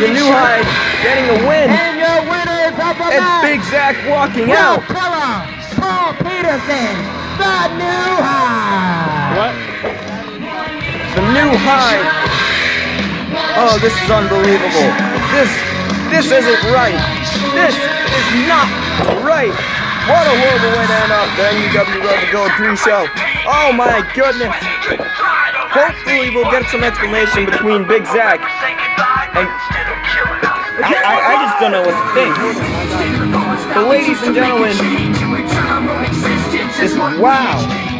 the new HYDE getting a win. And your winners of the It's match, Big Zach walking Will out. Killa, Paul Peterson, the new HYDE. What? The new HYDE. Oh, this is unbelievable. This isn't right. This is not right. What a horrible way to end off the NUW Road to Gold pre-show. Oh my goodness. Hopefully we'll get some explanation between Big Zach and I just don't know what to think. But ladies and gentlemen, wow.